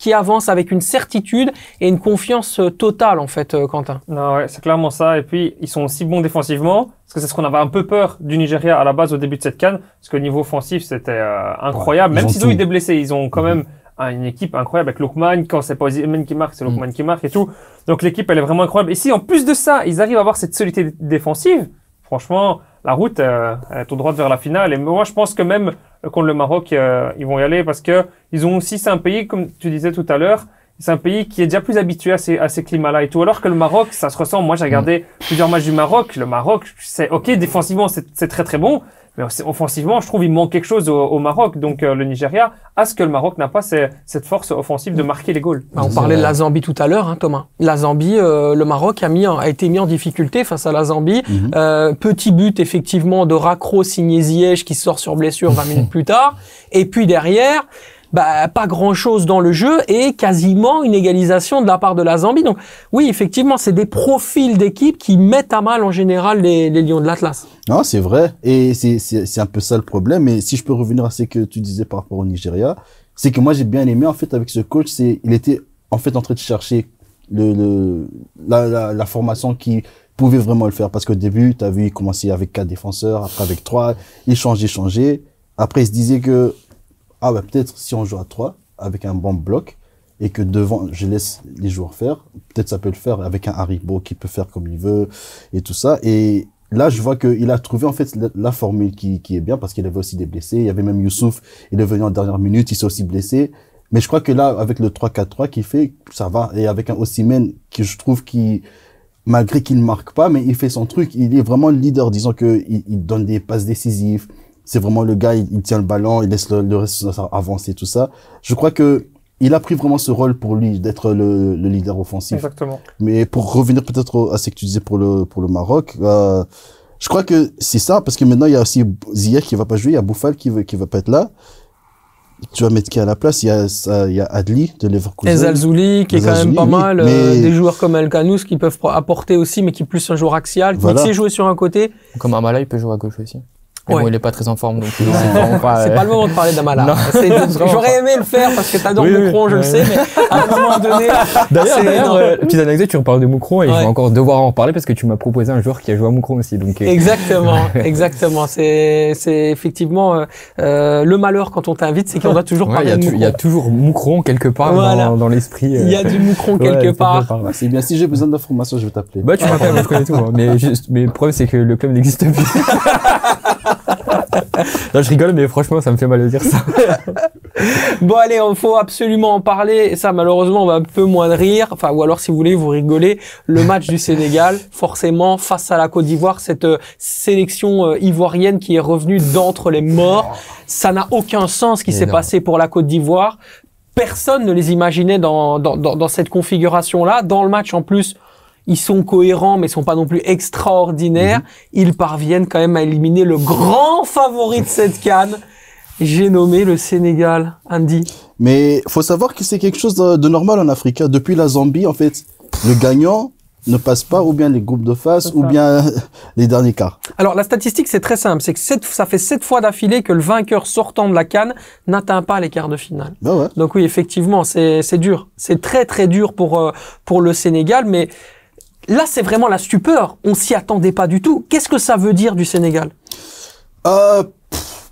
S2: avec une certitude et une confiance totale, en fait, Quentin.
S4: Non, ouais, c'est clairement ça. Et puis, ils sont aussi bons défensivement, parce que c'est ce qu'on avait un peu peur du Nigeria à la base au début de cette CAN, parce que niveau offensif, c'était incroyable. Même s'ils ont eu des blessés, ils ont quand même une équipe incroyable avec Lookman. Quand c'est pas Osimhen qui marque, c'est Lookman qui marque et tout. Donc l'équipe, elle est vraiment incroyable. Et si en plus de ça, ils arrivent à avoir cette solidité défensive, franchement, la route elle est tout droit vers la finale. Et moi, je pense que même contre le Maroc, ils vont y aller parce que ils ont aussi, c'est un pays, comme tu disais tout à l'heure, c'est un pays qui est déjà plus habitué à ces climats-là et tout. Alors que le Maroc, ça se ressemble. Moi, j'ai regardé plusieurs matchs du Maroc. Le Maroc, c'est ok, défensivement, c'est très très bon. Mais offensivement, je trouve il manque quelque chose au Maroc. Donc le Nigeria a ce que le Maroc n'a pas, c'est cette force offensive de marquer les goals.
S2: On parlait de la Zambie tout à l'heure, hein, Thomas. La Zambie, le Maroc a été mis en difficulté face à la Zambie. Petit but effectivement de Rakro signé Ziyech qui sort sur blessure 20 minutes plus tard. Et puis derrière, pas grand-chose dans le jeu et quasiment une égalisation de la part de la Zambie. Donc oui, effectivement, c'est des profils d'équipes qui mettent à mal en général les Lions de l'Atlas.
S3: Non, c'est vrai. Et c'est un peu ça le problème. Mais si je peux revenir à ce que tu disais par rapport au Nigeria, c'est que moi j'ai bien aimé en fait avec ce coach, il était en fait en train de chercher la formation qui pouvait vraiment le faire. Parce qu'au début, tu as vu, il commençait avec 4 défenseurs, après avec 3, il changeait. Après, il se disait que peut-être si on joue à 3 avec un bon bloc et que devant je laisse les joueurs faire, peut-être ça peut le faire avec un Haribo qui peut faire comme il veut et tout ça. Et là je vois qu'il a trouvé en fait la formule qui est bien parce qu'il avait aussi des blessés. Il y avait même Youssouf, il est venu en dernière minute, il s'est aussi blessé. Mais je crois que là avec le 3-4-3 qu'il fait, ça va. Et avec un Osimhen qui je trouve malgré qu'il ne marque pas, mais il fait son truc, il est vraiment le leader, disons que il donne des passes décisives. C'est vraiment le gars, il tient le ballon, il laisse le reste avancer, tout ça. Je crois que il a pris vraiment ce rôle pour lui d'être le leader offensif.
S4: Exactement.
S3: Mais pour revenir peut-être à ce que tu disais pour le Maroc, Je crois que c'est ça, parce que maintenant, il y a aussi Ziyech qui va pas jouer, il y a Boufal qui va pas être là. Tu vas mettre qui à la place? Il y a Adli de Leverkusen.
S2: Et Zalzouli, qui est quand même pas mal.
S3: mais-
S2: Des joueurs comme El Kanous qui peuvent apporter aussi, mais qui est plus un joueur axial,
S3: Voilà.
S2: qui sait jouer sur un côté.
S1: Comme Amala, il peut jouer à gauche aussi. Mais
S2: Ouais.
S1: bon, il est pas très en forme, donc c'est vraiment pas,
S2: C'est pas le moment de parler d'Amala.
S1: Non.
S2: J'aurais aimé le faire parce que t'adores
S1: Oui, oui,
S2: Moucron, je le
S1: ouais.
S2: sais, mais à un moment donné.
S1: D'ailleurs, petite anecdote, tu reparles de Moucron et je
S2: Ouais.
S1: vais encore devoir en reparler parce que tu m'as proposé un joueur qui a joué à Moucron aussi. Donc,
S2: Exactement. C'est effectivement le malheur quand on t'invite, c'est qu'on doit toujours
S1: ouais,
S2: parler de
S1: il y a
S2: Moucron.
S1: toujours Moucron quelque part
S2: Voilà.
S1: dans l'esprit.
S2: Il y a du Moucron
S1: ouais,
S2: quelque
S1: c'est
S2: part.
S1: par là.
S3: C'est bien, si j'ai besoin d'informations, je vais t'appeler.
S1: Bah, tu m'appelles, moi, je connais tout, hein. Mais le problème, c'est que le club n'existe plus. Non, je rigole, mais franchement, ça me fait mal de dire ça.
S2: Bon allez, il faut absolument en parler. Et ça, malheureusement, on va un peu moins de rire. Enfin, ou alors, si vous voulez, vous rigolez. Le match du Sénégal, forcément, face à la Côte d'Ivoire, cette sélection ivoirienne qui est revenue d'entre les morts. Ça n'a aucun sens ce qui s'est
S1: Énorme.
S2: passé pour la Côte d'Ivoire. Personne ne les imaginait dans cette configuration-là. Dans le match, en plus, ils sont cohérents, mais ils sont pas non plus extraordinaires. Ils parviennent quand même à éliminer le grand favori de cette CAN. J'ai nommé le Sénégal, Andy.
S3: Mais faut savoir que c'est quelque chose de normal en Afrique. Hein. Depuis la Zambie, en fait, le gagnant ne passe pas, ou bien les groupes de phase,
S4: C'est
S3: ou
S4: ça.
S3: bien les derniers quarts.
S2: Alors, la statistique, c'est très simple. C'est que ça fait 7 fois d'affilée que le vainqueur sortant de la CAN n'atteint pas les quarts de finale.
S3: Ben ouais.
S2: Donc oui, effectivement, c'est dur. C'est très, très dur pour le Sénégal, mais là, c'est vraiment la stupeur. On s'y attendait pas du tout. Qu'est-ce que ça veut dire du Sénégal?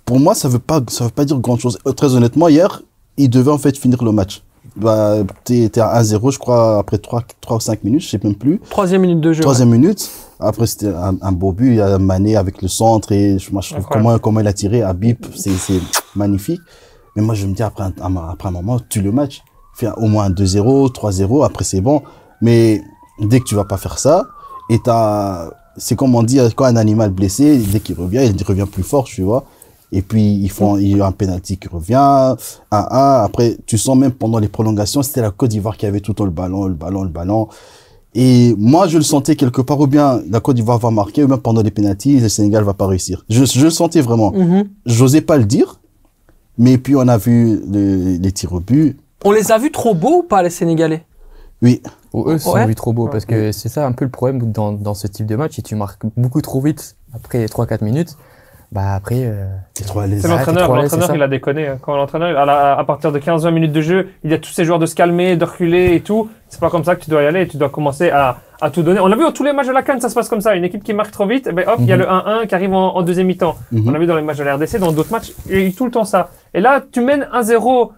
S3: Pour moi, ça veut pas dire grand chose. Très honnêtement, hier, ils devaient en fait finir le match. Bah, t'es à 1-0, je crois, après 3 ou 5 minutes, je sais même plus.
S2: 3e minute de jeu.
S3: Troisième minute. Après, c'était un beau but. Il y a Mané avec le centre et moi, je trouve comment il a tiré à Bip, c'est magnifique. Mais moi, je me dis, après un moment, tue le match. Fais au moins un 2-0, 3-0, après c'est bon. Mais dès que tu vas pas faire ça, et c'est comme on dit, quand un animal blessé, dès qu'il revient, il revient plus fort, tu vois. Et puis, il y a un penalty qui revient, 1-1. Après, tu sens même pendant les prolongations, c'était la Côte d'Ivoire qui avait tout le temps le ballon. Et moi, je le sentais quelque part, ou bien la Côte d'Ivoire va marquer, ou bien pendant les penalties, le Sénégal va pas réussir. Je le sentais vraiment. J'osais pas le dire, mais puis on a vu les tirs au but.
S2: On les a vus trop beaux ou pas, les Sénégalais?
S3: Oui.
S1: Ou eux se sont
S2: Ouais.
S1: vus trop beaux parce que c'est ça un peu le problème dans ce type de match. Si tu marques beaucoup trop vite après 3-4 minutes, bah après,
S3: C'est trop à l'aise.
S4: C'est
S1: Ouais,
S4: l'entraîneur.
S1: c'est
S4: L'entraîneur,
S1: ça.
S4: il a déconné. Hein. Quand l'entraîneur, à partir de 15-20 minutes de jeu, il y a tous ces joueurs de se calmer, de reculer et tout. C'est pas comme ça que tu dois y aller. Tu dois commencer à tout donner. On l'a vu dans tous les matchs de la CAN, ça se passe comme ça. Une équipe qui marque trop vite, ben hop, il y a le 1-1 qui arrive en deuxième mi-temps. On l'a vu dans les matchs de la RDC, dans d'autres matchs, il y a eu tout le temps ça. Et là, tu mènes 1-0.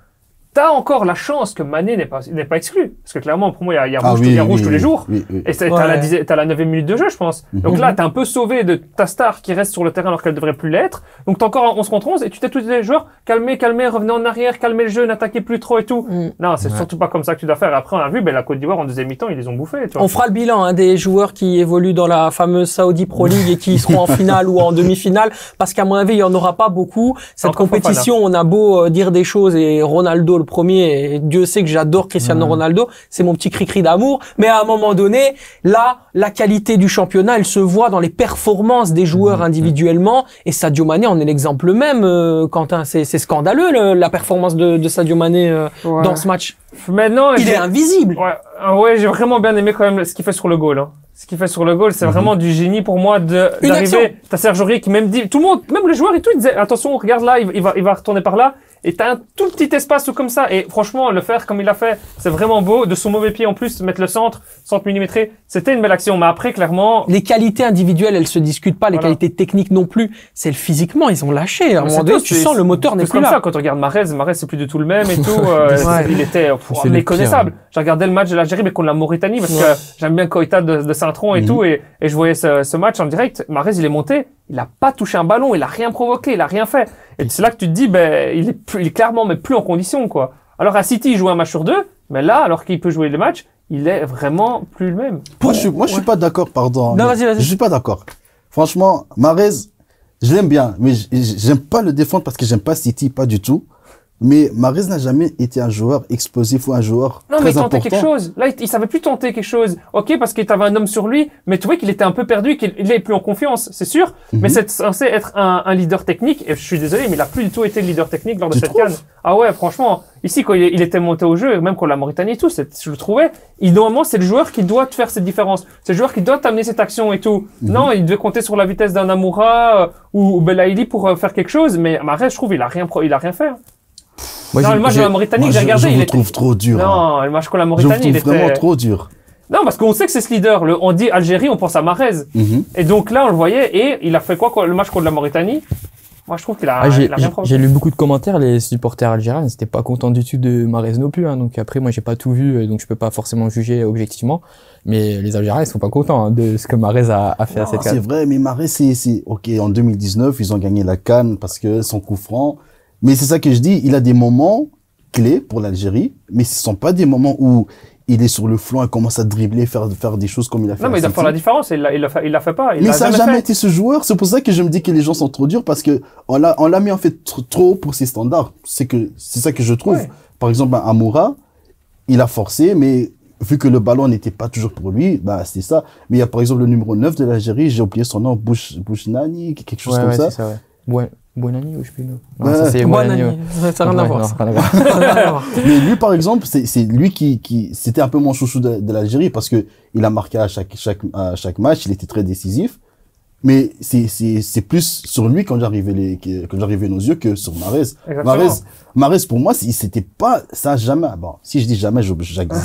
S4: T'as encore la chance que Mané n'est pas exclu. Parce que clairement, pour moi, il y a rouge tous les jours.
S3: Oui.
S4: Et t'as
S2: Ouais.
S4: la 9e minute de jeu, je pense. Donc là, t'es un peu sauvé de ta star qui reste sur le terrain alors qu'elle devrait plus l'être. Donc t'es encore en 11 contre 11 et tu t'es tous les joueurs, calmez, revenez en arrière, calmez le jeu, n'attaquez plus trop et tout. Non, c'est surtout pas comme ça que tu dois faire. Après, on a vu, la Côte d'Ivoire en deuxième mi-temps, ils les ont bouffés, tu vois.
S2: On fera le bilan des joueurs qui évoluent dans la fameuse Saudi Pro League et qui seront en finale ou en demi-finale, parce qu'à mon avis, il y en aura pas beaucoup. Cette
S4: Encore
S2: compétition, on a beau dire des choses, et Ronaldo le premier, et Dieu sait que j'adore Cristiano Ronaldo, c'est mon petit cri-cri d'amour, mais à un moment donné, là, la qualité du championnat, elle se voit dans les performances des joueurs individuellement, et Sadio Mané en est l'exemple même, Quentin, c'est scandaleux la performance de Sadio Mané dans ce match.
S4: Maintenant,
S2: Il est invisible.
S4: Ouais, j'ai vraiment bien aimé quand même ce qu'il fait sur le goal. Hein. Ce qu'il fait sur le goal, c'est vraiment du génie pour moi
S2: Une action.
S4: d'arriver. T'as Serge Aurier qui même dit, tout le monde, même les joueurs et tout, ils disaient, attention, regarde là, il va retourner par là. Et t'as un tout petit espace comme ça. Et franchement, le faire comme il l'a fait, c'est vraiment beau. De son mauvais pied en plus, mettre le centre millimétré, c'était une belle action. Mais après, clairement,
S2: Les qualités individuelles, elles se discutent pas. Les
S4: Voilà.
S2: qualités techniques non plus. C'est le physiquement, ils ont lâché. À un
S4: c'est
S2: moment donné,
S4: tout,
S2: tu
S4: c'est-
S2: sens le moteur n'est
S4: c'est
S2: plus
S4: comme
S2: là.
S4: ça. Quand on regarde Mahrez, c'est plus du tout le même et tout.
S2: Ouais.
S4: Il était
S1: C'est le
S4: méconnaissable.
S1: pire.
S4: J'ai regardé le match de l'Algérie, mais contre la Mauritanie, parce que j'aime bien Koita de Saint-Tron et tout. Et je voyais ce match en direct. Mahrez, il est monté. Il a pas touché un ballon. Il a rien provoqué. Il a rien fait. Et c'est là que tu te dis, il est clairement, mais plus en condition, quoi. Alors à City, il joue un match sur deux. Mais là, alors qu'il peut jouer le match, il est vraiment plus le même.
S3: Moi, je suis pas d'accord, pardon.
S2: Non,
S3: mais
S2: vas-y.
S3: Je suis pas d'accord. Franchement, Mahrez, je l'aime bien, mais j'aime pas le défendre parce que j'aime pas City, pas du tout. Mais Mahrez n'a jamais été un joueur explosif ou un joueur
S4: Non,
S3: très
S4: mais il tentait
S3: important.
S4: quelque chose. Là, il savait plus tenter quelque chose. Ok, parce qu'il avait un homme sur lui, mais tu vois qu'il était un peu perdu, qu'il est plus en confiance, c'est sûr. Mais c'est censé être un leader technique. Et je suis désolé, mais il a plus du tout été le leader technique lors de
S3: Tu
S4: cette
S3: trouves?
S4: CAN. Ah ouais, franchement. Ici, quand il était monté au jeu, même contre la Mauritanie et tout, je le trouvais. Normalement, c'est le joueur qui doit te faire cette différence. C'est le joueur qui doit t'amener cette action et tout. Non, il devait compter sur la vitesse d'un Amoura ou Belaïli pour faire quelque chose. Mais Mahrez, je trouve, il a rien fait.
S1: Moi,
S4: Non, le match de la Mauritanie,
S3: Moi,
S4: j'ai regardé,
S3: je
S4: il
S3: le
S4: était...
S3: trouve trop dur. hein.
S4: Non, le match contre la
S3: Je le
S4: Mauritanie, il
S3: trouve vraiment
S4: était...
S3: trop dur.
S4: Non, parce qu'on sait que c'est ce leader. On dit Algérie, on pense à Mahrez. Et donc là, on le voyait, et il a fait quoi, le match contre la Mauritanie? Moi, je trouve qu'il a, il a rien provoqué.
S1: j'ai lu beaucoup de commentaires, les supporters algériens n'étaient pas contents du tout de Mahrez non plus, hein. Donc après, moi, j'ai pas tout vu, donc je peux pas forcément juger objectivement. Mais les Algériens, ils sont pas contents, hein, de ce que Mahrez a fait à cette
S3: C'est
S1: CAN.
S3: vrai, mais Mahrez, ok, en 2019, ils ont gagné la CAN parce que son coup franc. Mais c'est ça que je dis, il a des moments clés pour l'Algérie, mais ce sont pas des moments où il est sur le flanc et commence à dribbler, faire des choses comme il a fait.
S4: Non, mais il doit faire la différence, il l'a fait pas.
S3: Mais ça n'a jamais
S4: fait.
S3: été ce joueur. C'est pour ça que je me dis que les gens sont trop durs parce que on l'a mis en fait trop pour ses standards. C'est ça que je trouve.
S4: Ouais.
S3: Par exemple, Amoura, il a forcé, mais vu que le ballon n'était pas toujours pour lui, bah, c'est ça. Mais il y a par exemple le numéro 9 de l'Algérie, j'ai oublié son nom, Bouchnani, quelque chose comme ça.
S1: C'est ça, ouais. Buonani ou je sais plus. Non,
S3: Ouais.
S1: ça c'est
S2: Bonne
S1: Buonani,
S2: année.
S1: ouais.
S2: Ça n'a rien à
S1: Ouais,
S2: voir.
S1: non,
S2: ça.
S1: rien à voir.
S2: Ça n'a rien à voir.
S3: Mais lui, par exemple, c'est lui qui c'était un peu mon chouchou de l'Algérie parce que il a marqué à chaque match, il était très décisif. Mais c'est plus sur lui quand j'arrivais nos yeux que sur Mahrez.
S4: Exactement.
S3: Mahrez pour moi, c'était pas ça jamais. Bon, si je dis jamais, j'exagère.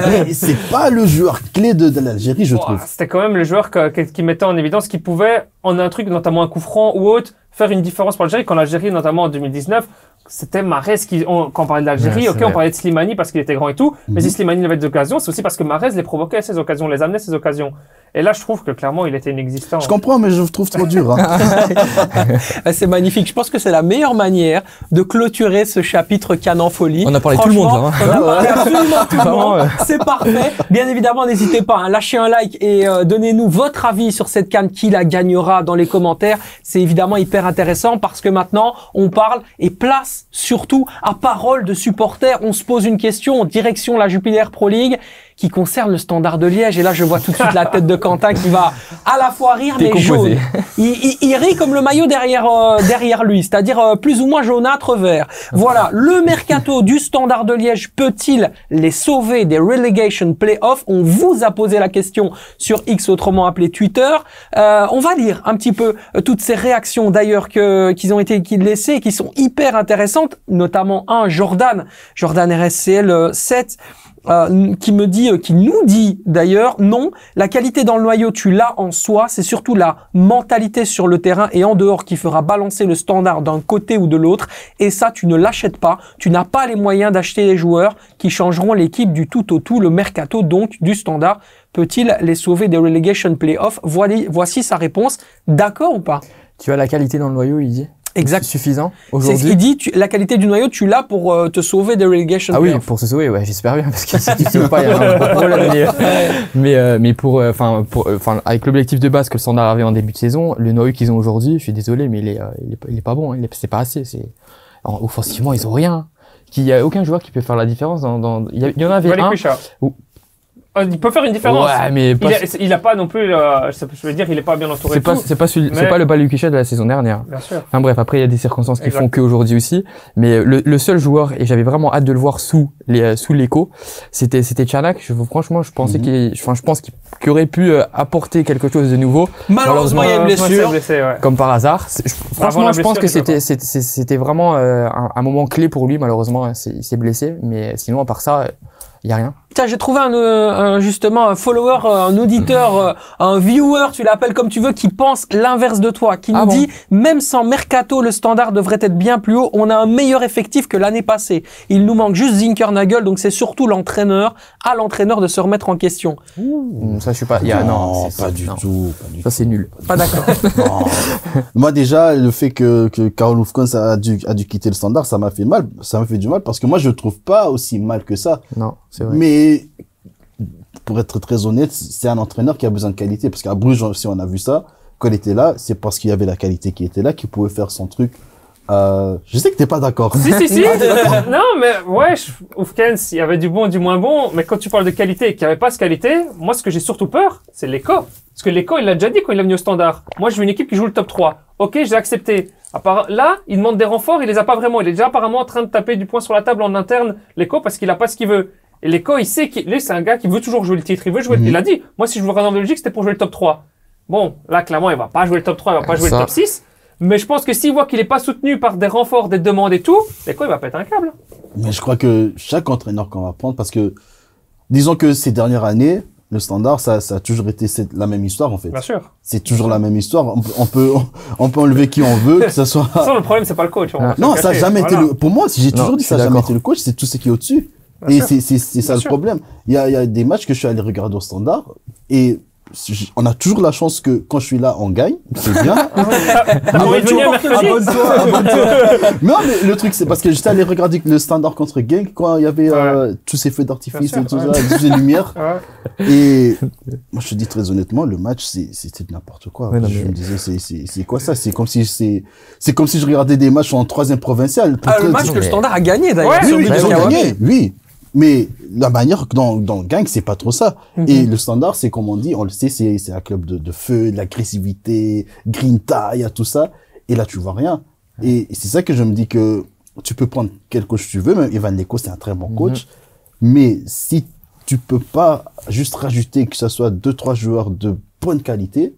S3: Mais c'est pas le joueur clé de l'Algérie, je trouve.
S4: C'était quand même le joueur qui mettait en évidence, qui pouvait, en un truc, notamment un coup franc ou autre, faire une différence pour l'Algérie. Quand l'Algérie, notamment en 2019, c'était Mahrez quand on parlait de l'Algérie,
S1: Ouais,
S4: ok,
S1: c'est
S4: on
S1: vrai.
S4: parlait de Slimani parce qu'il était grand et tout, mais si Slimani avait des occasions, c'est aussi parce que Mahrez les provoquait ces occasions, les amenait ces occasions. Et là, je trouve que clairement, il était inexistant.
S3: Je comprends, mais je le trouve trop dur. Hein.
S2: C'est magnifique. Je pense que c'est la meilleure manière de clôturer ce chapitre CAN en folie.
S1: On a parlé de tout le monde, là, hein.
S2: On a parlé absolument tout le
S1: Vraiment,
S2: monde. C'est parfait. Bien évidemment, n'hésitez pas, hein, lâchez un like et donnez-nous votre avis sur cette CAN, qui la gagnera dans les commentaires. C'est évidemment hyper intéressant parce que maintenant, on parle et place surtout à parole de supporters. On se pose une question en direction la Jupiler Pro League qui concerne le Standard de Liège. Et là, je vois tout de suite la tête de Quentin qui va à la fois rire, mais
S1: Décomposé.
S2: jaune. Il rit comme le maillot derrière lui, c'est-à-dire plus ou moins jaunâtre vert. Voilà, le mercato du Standard de Liège peut-il les sauver des relegation playoffs? On vous a posé la question sur X, autrement appelé Twitter. On va lire un petit peu toutes ces réactions d'ailleurs qu'ils ont été laissées et qui sont hyper intéressantes, notamment Jordan RSCL 7. Qui nous dit d'ailleurs, non, la qualité dans le noyau, tu l'as en soi, c'est surtout la mentalité sur le terrain et en dehors qui fera balancer le Standard d'un côté ou de l'autre, et ça, tu ne l'achètes pas, tu n'as pas les moyens d'acheter les joueurs qui changeront l'équipe du tout au tout. Le mercato donc du Standard peut-il les sauver des relegation playoffs? Voici sa réponse. D'accord ou pas?
S1: Tu as la qualité dans le noyau, il dit.
S2: Exact.
S1: Suffisant
S2: C'est ce
S1: aujourd'hui.
S2: qu'il dit, la qualité du noyau, tu l'as pour te sauver des relegation
S1: Ah oui,
S2: playoffs.
S1: pour se sauver, ouais, j'espère bien, parce que si tu te sauves pas, il y a un problème. Mais pour, avec l'objectif de base que le Standard avait en début de saison, le noyau qu'ils ont aujourd'hui, je suis désolé, mais il est pas bon, hein, c'est pas assez, offensivement, ils ont rien. Il y a aucun joueur qui peut faire la différence il y en avait un.
S4: Il peut faire une différence.
S1: Ouais, mais pas,
S4: Il a pas non plus, je veux dire, il est pas bien entouré.
S1: c'est pas le Balukicha de la saison dernière.
S4: Bien sûr.
S1: Enfin bref, après il y a des circonstances qui
S4: Exact.
S1: font qu'aujourd'hui aussi, mais le seul joueur, et j'avais vraiment hâte de le voir sous l'écho, c'était Tchanak. Franchement, je pensais je pense qu'il aurait pu apporter quelque chose de nouveau.
S2: Malheureusement, il y a une blessure.
S4: Blessé, ouais.
S1: Comme par hasard. Franchement, je pense que c'était vraiment un moment clé pour lui. Malheureusement, il s'est blessé, mais sinon à part ça, il y a rien.
S2: Tiens, j'ai trouvé justement un follower, un auditeur, un viewer, tu l'appelles comme tu veux, qui pense l'inverse de toi, qui nous dit, même sans mercato, le Standard devrait être bien plus haut. On a un meilleur effectif que l'année passée. Il nous manque juste Zinkernagel, donc c'est surtout l'entraîneur, à l'entraîneur de se remettre en question.
S1: Ça, je suis pas.
S3: Non, pas du tout.
S1: Ça, c'est nul.
S2: Pas d'accord.
S3: Non. Moi, déjà, le fait que Karol Ufkons a dû quitter le Standard, ça m'a fait mal. Ça m'a fait du mal parce que moi, je le trouve pas aussi mal que ça.
S1: Non, c'est vrai.
S3: Mais, pour être très honnête, c'est un entraîneur qui a besoin de qualité. Parce qu'à Bruges, si on a vu ça, quand il était là, c'est parce qu'il y avait la qualité qui était là, qui pouvait faire son truc Je sais que t'es pas d'accord.
S4: Si. Non, mais ouais, Oufkens, il y avait du bon, du moins bon. Mais quand tu parles de qualité et qu'il n'y avait pas de qualité, moi, ce que j'ai surtout peur, c'est l'Eco. Parce que l'Eco, il l'a déjà dit quand il est venu au Standard. Moi, je veux une équipe qui joue le top 3. Ok, j'ai accepté. Là, il demande des renforts, il les a pas vraiment. Il est déjà apparemment en train de taper du poing sur la table en interne, l'Eco, parce qu'il a pas ce qu'il veut. Et l'Eco, il sait lui, c'est un gars qui veut toujours jouer le titre. Il veut jouer, il a dit, moi, si je veux revenir en Belgique, c'était pour jouer le top 3. Bon, là, clairement, il va pas jouer le top 3, il va pas jouer le top 6. Mais je pense que s'il voit qu'il est pas soutenu par des renforts, des demandes et tout, l'Eco, il va péter un câble.
S3: Mais je crois que chaque entraîneur qu'on va prendre, parce que, disons que ces dernières années, le Standard, ça a toujours été la même histoire, en fait.
S4: Bien sûr.
S3: C'est toujours la même histoire. On peut enlever qui on veut, que ça soit...
S4: Ça, le problème, c'est pas le coach.
S3: Non, ça a jamais été pour moi, j'ai toujours dit que ça a jamais été le coach, c'est tout ce qui est au-dessus. Et c'est ça le problème. Il y a des matchs que je suis allé regarder au Standard, et on a toujours la chance que quand je suis là, on gagne. C'est bien. Non, mais le truc, c'est parce que j'étais allé regarder le Standard contre Genk quand il y avait tous ces feux d'artifice et tout ça, toutes ces lumières. Et moi, je te dis très honnêtement, le match, c'était n'importe quoi. Ouais, je me disais, c'est quoi ça? C'est comme si je regardais des matchs en 3e provincial.
S2: Le match que le Standard a gagné d'ailleurs.
S3: Oui, ils ont gagné, oui. Mais la manière dans le gang, c'est pas trop ça. Et le Standard, c'est comme on dit, on le sait, c'est un club de feu, de l'agressivité, grinta, il y a tout ça. Et là, tu vois rien. Et c'est ça que je me dis que tu peux prendre quel coach tu veux, même Ivan Leko, c'est un très bon coach. Mais si tu peux pas juste rajouter que ce soit 2-3 joueurs de bonne qualité,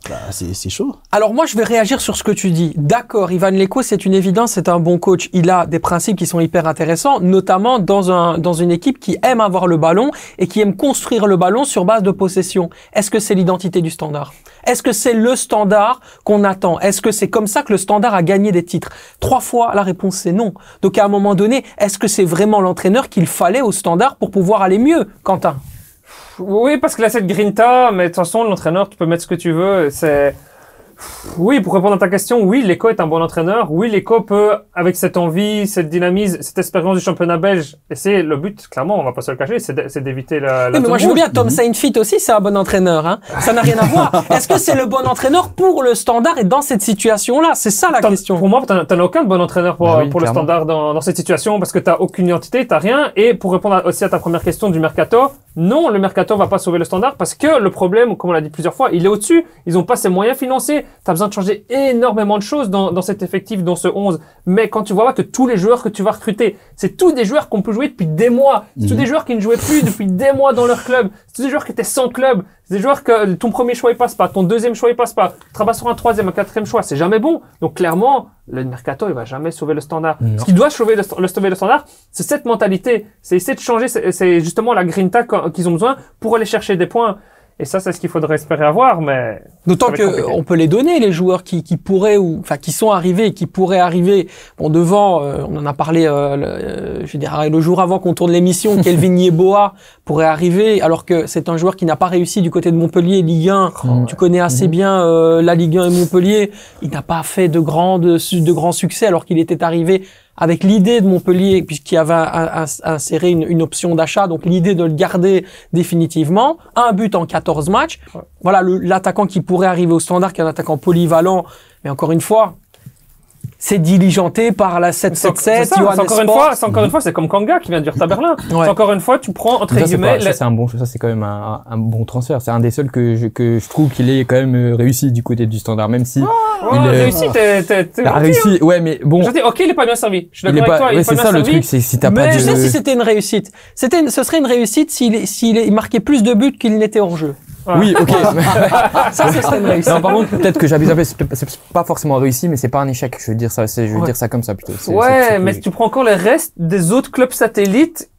S3: bah, c'est chaud.
S2: Alors moi, je vais réagir sur ce que tu dis. D'accord, Ivan Leko, c'est une évidence, c'est un bon coach. Il a des principes qui sont hyper intéressants, notamment dans une équipe qui aime avoir le ballon et qui aime construire le ballon sur base de possession. Est-ce que c'est l'identité du Standard? Est-ce que c'est le Standard qu'on attend? Est-ce que c'est comme ça que le Standard a gagné des titres? 3 fois, la réponse c'est non. Donc à un moment donné, est-ce que c'est vraiment l'entraîneur qu'il fallait au Standard pour pouvoir aller mieux, Quentin?
S4: Oui, parce que là, c'est de grinta, mais de toute façon, l'entraîneur, tu peux mettre ce que tu veux. Oui, pour répondre à ta question, oui, Leko est un bon entraîneur. Oui, Leko peut, avec cette envie, cette dynamisme, cette expérience du championnat belge, et c'est le but, clairement, on va pas se le cacher, c'est d'éviter la
S2: mais moi, je veux bien, Tom Saintfiet aussi, c'est un bon entraîneur, hein. Ça n'a rien à voir. Est-ce que c'est le bon entraîneur pour le Standard et dans cette situation-là? C'est ça la question.
S4: Pour moi, t'en as aucun bon entraîneur pour le Standard dans cette situation, parce que t'as aucune identité, t'as rien. Et pour répondre aussi à ta première question du mercato, non, le mercato va pas sauver le Standard parce que le problème, comme on l'a dit plusieurs fois, il est au-dessus. Ils ont pas ces moyens financiers. T'as besoin de changer énormément de choses dans cet effectif, dans ce 11. Mais quand tu vois que tous les joueurs que tu vas recruter, c'est tous des joueurs qu'on peut jouer depuis des mois. C'est tous des joueurs qui ne jouaient plus depuis des mois dans leur club. C'est tous des joueurs qui étaient sans club. C'est des joueurs que ton premier choix il passe pas, ton deuxième choix il passe pas. Tu travailles sur un 3e, un 4e choix, c'est jamais bon. Donc clairement, le mercato il va jamais sauver le Standard. Ce qui doit sauver le Standard, c'est cette mentalité, c'est essayer de changer, c'est justement la grinta qu'ils ont besoin pour aller chercher des points. Et ça, c'est ce qu'il faudrait espérer avoir, mais...
S2: D'autant que on peut les donner, les joueurs qui pourraient, qui sont arrivés, qui pourraient arriver. Bon, devant, on en a parlé, je veux dire, le jour avant qu'on tourne l'émission, Kelvin Yeboah pourrait arriver, alors que c'est un joueur qui n'a pas réussi du côté de Montpellier, Ligue 1. Tu connais assez bien la Ligue 1 et Montpellier. Il n'a pas fait de grands succès, alors qu'il était arrivé avec l'idée de Montpellier, puisqu'il y avait inséré une option d'achat, donc l'idée de le garder définitivement. Un but en 14 matchs. Voilà, l'attaquant qui pourrait arriver au Standard, qui est un attaquant polyvalent. Mais encore une fois, c'est diligenté par la 777, Johannes Sport.
S4: Encore une fois, c'est comme Kanga qui vient de Hertha Berlin. Encore une fois, tu prends entre guillemets.
S1: Ça c'est quand même un bon transfert. C'est un des seuls que je trouve qu'il est quand même réussi du côté du Standard, même si réussi. Ouais, mais bon.
S4: Je dis, ok, il est pas bien servi. Je suis d'accord avec toi. Il est pas bien servi.
S1: C'est ça le truc, c'est si t'as pas de.
S2: Je sais si c'était une réussite. Ce serait une réussite s'il marquait plus de buts qu'il n'était hors jeu.
S1: Oui, ok.
S2: Ça, ce serait une réussite.
S1: Non, par contre, peut-être que j'abuse un peu, c'est pas forcément réussi, mais c'est pas un échec. Je veux dire ça, dire ça comme ça plutôt.
S4: Mais tu prends encore les restes des autres clubs satellites